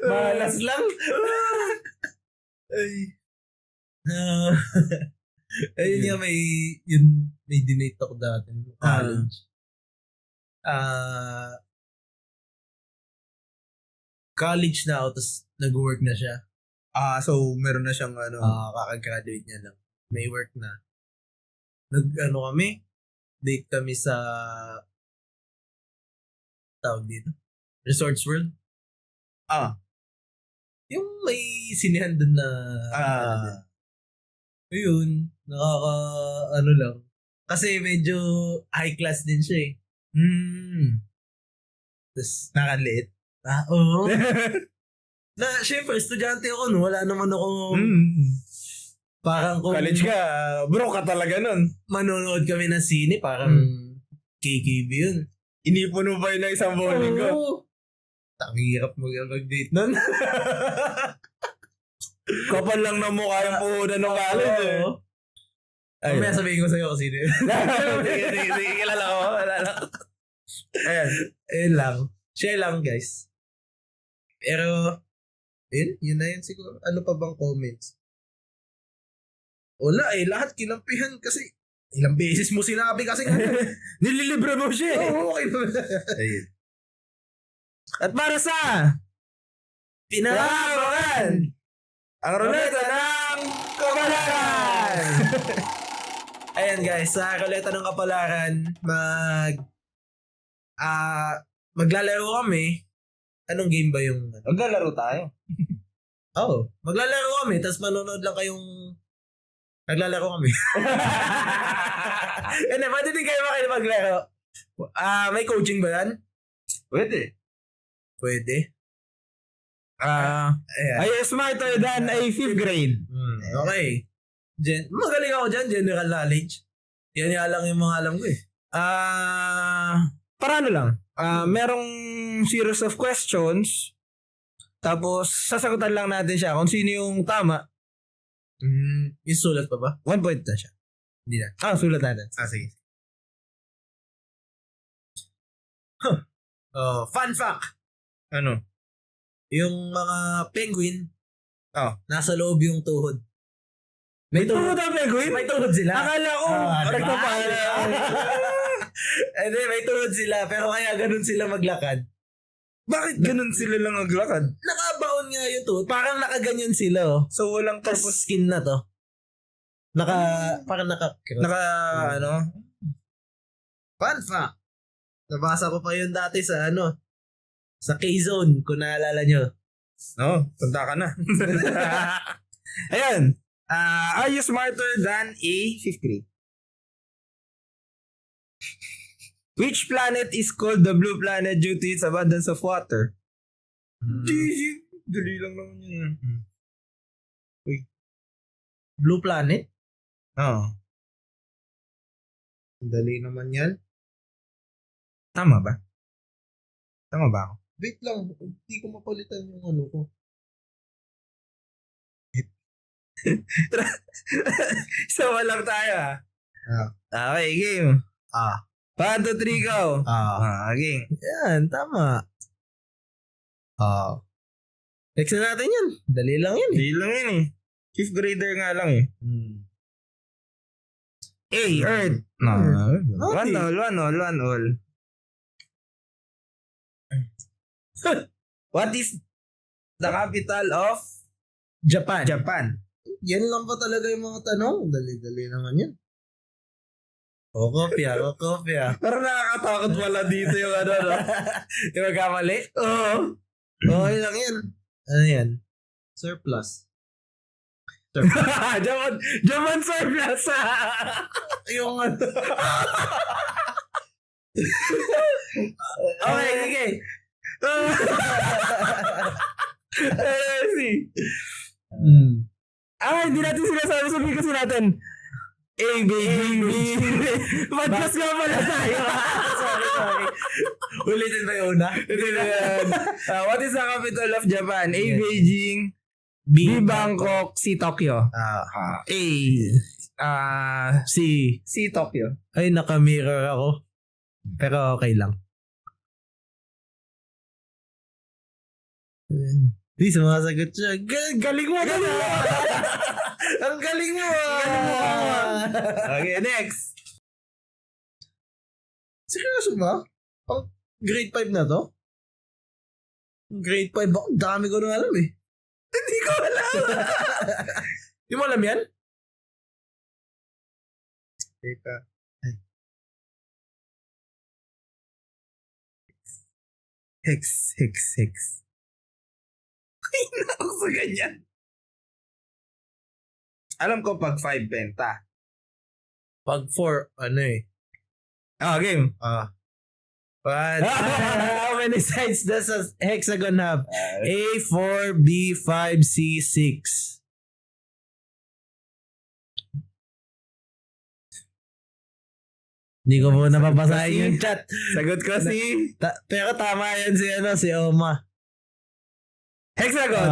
Malas lang. Ayun nga may dinate ako dati ng college. College na ako, tapos nag-work na siya. So meron na siyang kakagraduate niya lang. May work na. Kami, date kami sa tawag dito, Resorts World. Yung may sinihan dun na... Ayun, ano lang. Kasi medyo high class din siya eh. Tapos, Nakaliit. oo. Syempre, estudyante ako no. Wala naman ako... Parang kung... College ka, bro ka talaga nun. Manonood kami ng sine, parang KKB yun. Inipon mo ba yun ng isang buong linggo? Oo. Hirap mag-date nun. Kapal lang na mukha yung puhunan ng college eh. Mamaya sabihin ko sa'yo kasi sino yun. Sige, kilala ko. Ayan. Ayun lang. Share lang guys. Pero, yun na yun siguro. Ano pa bang comments? Wala eh, lahat kinampihan kasi ilang beses mo sinabi kasi Nililibre mo siya eh. Oo, okay naman. Ayun. At para sa Pinarabangan ang ruleta ng kapalaran. Ayan guys, sa ruleta ng kapalaran, maglalaro kami. Anong game ba yung... Maglalaro tayo. Maglalaro kami, tapos manonood lang kayong... Naglalaro kami. Pwede din kayo maglaro. May coaching ba yan? Pwede. Are you smarter than a 5th grade? Okay. Magaling ako dyan, general knowledge. Yan nga lang yung mga alam ko eh. Para ano lang. Merong series of questions. Tapos, sasagutan lang natin siya kung sino yung tama. Isulat pa ba? 1 point na siya. Hindi na. Sulat natin. Sige. Fun fact. Ano? Yung mga penguin, nasa loob yung tuhod. May tuhod ang penguin? May tuhod sila. Akala ko, Hindi, may tuhod sila. Pero kaya ganun sila maglakad. Bakit ganun sila lang maglakad? Nakabaon nga yung tuhod. Parang nakaganyan sila. Oh. So, walang Tapos skin na to. Parang Fun fact. Nabasa ko pa yun dati sa sa K-Zone, kung naalala nyo. Tanda ka na. Ayan. Are you smarter than a 5th grade? Which planet is called the blue planet due to its abundance of water? Dali lang naman yun. Blue planet? Dali naman yan. Tama ba? Tama ba ako? Wait lang, hindi ko mapalitan yung ko. Sama lang tayo Okay, game. 1, 2, 3, go. Game. Yan, tama. Next na natin yan. Dali lang yan eh. Dali lang yan eh. 5th grader nga lang eh. Earth. One all. What is the capital of Japan? Yan lang pa talaga yung mga tanong. Dali naman yan. Kopya. Parang nakakatakot pala dito yung Yung magkamali? Oo. Okay lang yan. Ano yan? Surplus. Jaman surplus. Yung Okay, sige. Hindi natin sinasabi. Sabihin kasi natin. A, B, B. Podcast nga pala tayo. Sorry. Ulitin ba yung una? What is the capital of Japan? A, Beijing. B, Bangkok. C, Tokyo. C, Tokyo. Ay, naka-mirror ako. Pero okay lang. Di, sumasagot siya. Galing mo! Ang galing mo! Okay, next. Seryoso ba? Pang grade 5 na to? Grade 5 ako? Dami ko na alam eh. Hindi ko alam. Di mo alam yan? Teka. Hex. Ako sa ganyan. Alam ko pag 5 penta. Pag 4, ano eh. Game. What? How many sides does a hexagon have? A, 4, B, 5, C, 6. Hindi ko po napapasahin yung chat. Sagot ko si Pero tama yan si Oma. Hexagon.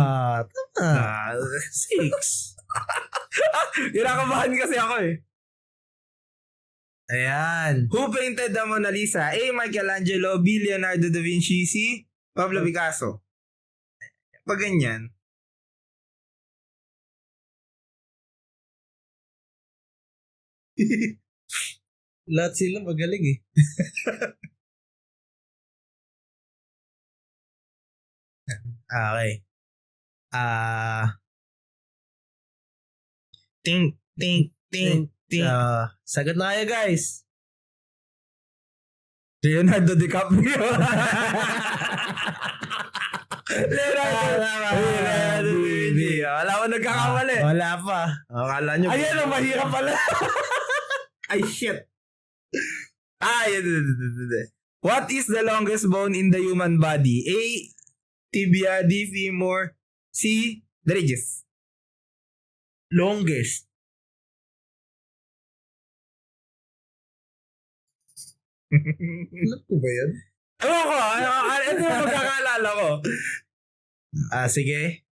Tama. 6. Kinakabahan kasi ako eh. Ayan. Who painted the Mona Lisa? A. Michelangelo, B. Leonardo da Vinci, C. Pablo Picasso. Pag ganyan. Lahat sila magaling eh. Okay. Ting, ting, ting, ting. Sagot na kayo guys. Leonardo DiCaprio. Leonardo da Vinci. Wala ko nagkakamali. Wala pa. Akala nyo. Ayan ang mahirap pala. Ay, shit. What is the longest bone in the human body? A. Tibia, D. Femur, C. The radius. Longest. Alam ko ba yan? Ewan ko, ito yung magkakalala ko. Sige.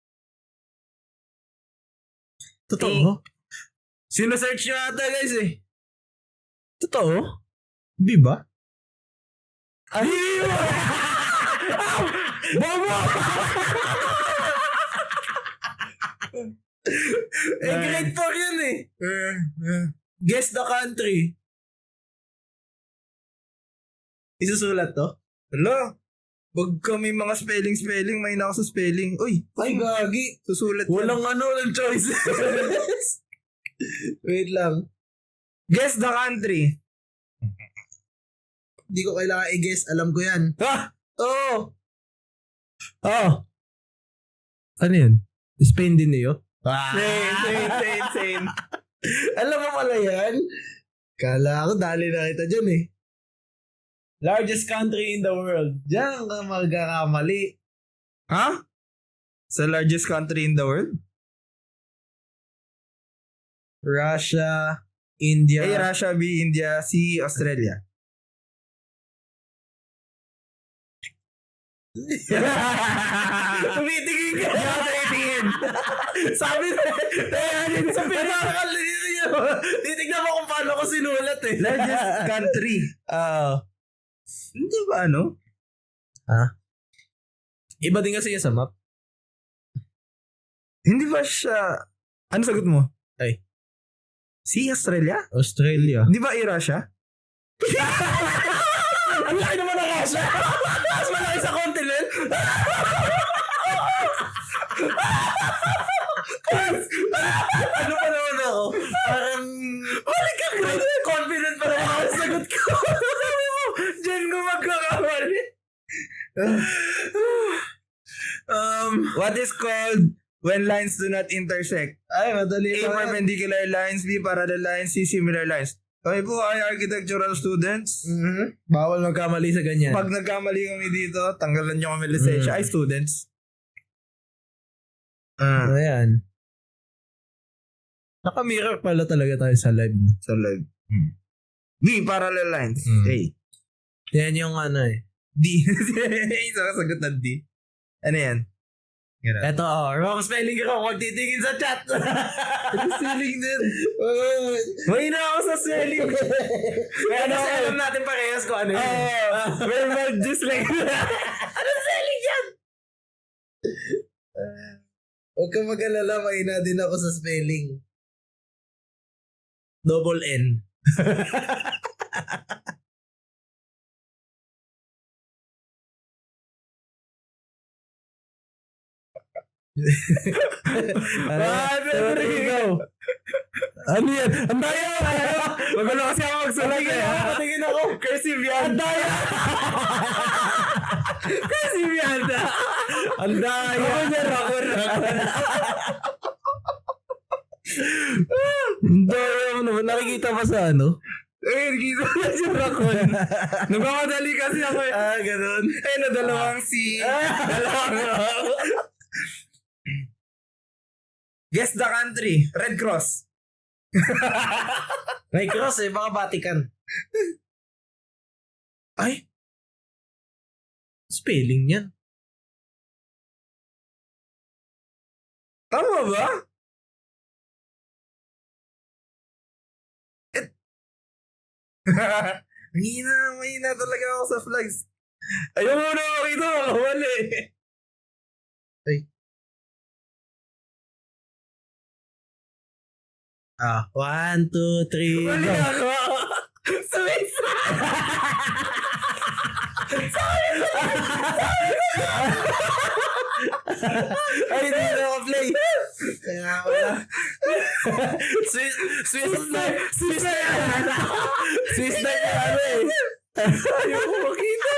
Totoo? Sinesearch nyo ata guys eh. Totoo? Di ba? Ay! Bobo! Grade 4 yun eh. Guess the country. Isusulat to? Hala. Wag kami mga spelling, may nako sa spelling. Uy, Ay, gagi. susulat Walang ng choices. Wait lang. Guess the country. Hindi ko kailangan i-guess. Alam ko yan. Oo. Ano yun? Spain din niyo? Same. Alam mo pala yan? Kala ko dali na kita dyan eh. Largest country in the world. Diyan ka magkakamali. Ha? Sa largest country in the world? Russia, India. A. Russia, B. India, C. Australia. Tumitingin ka. Hindi ako tumitingin. Sabi na, sa pinakalitin niyo. Titignan mo kung paano ko sinulat eh. Largest country. Hindi ba ano? Iba din kasi sa map. Hindi ba siya... Ano sagot mo? Ay. C. Australia? Australia. Hindi ba Russia? Ang laki naman ng Russia. Mas malaki sa continent. Ano pa naman ako? Parang... Balik ka confident pa naman ako sa sagot ko. Sabi mo, dyan ko magkakamali. What is called when lines do not intersect? Ay, madali A. Perpendicular lines, B. Parallel lines, C. Similar lines. Kami po ay architectural students. Bawal magkamali sa ganyan. Pag nagkamali kami dito, tanggalan nyo kami lisensya. Ay, students. Ayan. Naka-mirror pala talaga tayo sa live. Sa live. B. Parallel lines. A. Yan yung ano eh. D. Isa sagot na D. Ano yan? Eto, wrong spelling ko. Huwag titingin sa chat. Spelling din. Mahina ako sa spelling. Ano Kasi alam natin parehas kung ano yun. Verbal dyslexia. Ano spelling yan? Huwag ka mag-alala. Mahina din ako sa spelling. Double N. Ano yan? Ang daya! Magulo kasi ako magsulat eh. Patingin ako. Cursive yan. Ang daya! Cursive yan. Ang daya. Rakon. Ang daya mo naman. Nakikita pa sa ano? Nakikita na si Rakon. Nagmamadali kasi ako eh. Ganun. Dalawang si... Guess the country. Red Cross. May cross baka Vatican. Ay. Spelling yan. Tama ba? Mahina talaga ako sa flags. Ayaw mo na makita, makawali. Ay. 1, 2, 3, Mali go. ako. Swiss! Ay, hindi na ako play. Kaya wala. Swiss na ano eh. Ayaw ko makita.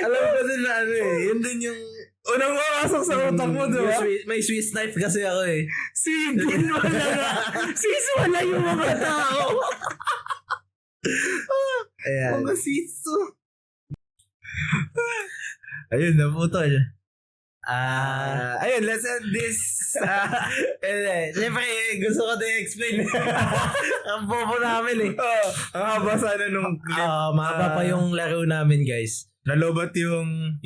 Alam ko din na ano eh. Yun din yung Unang makasok sa utak mo, diba? May Swiss knife kasi ako eh. Sige, wala nga. Sis, wala yung mga tao. Ayan. Mga siso. Ayun, naputol. Ayun, let's end this. Siyempre, gusto ko din explain. Ang bobo namin eh. Ang haba sana nung clip. Mahaba pa yung laro namin, guys. Nalobat yung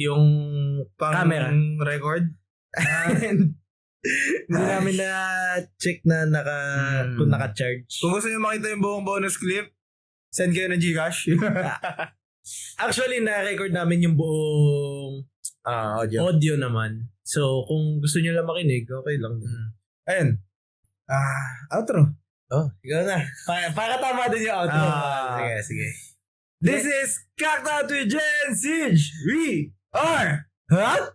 Camera. record. And hindi namin na-check na kung naka-charge. Kung gusto nyo makita yung buong bonus clip, send kayo ng Gcash. Actually, na-record namin yung buong audio naman. So, kung gusto nyo lang makinig, okay lang. Ayun. Outro. Oh, ikaw na. Para tama din yung outro. Sige. This is Cacked Out with Jen Siege. We are... Huh?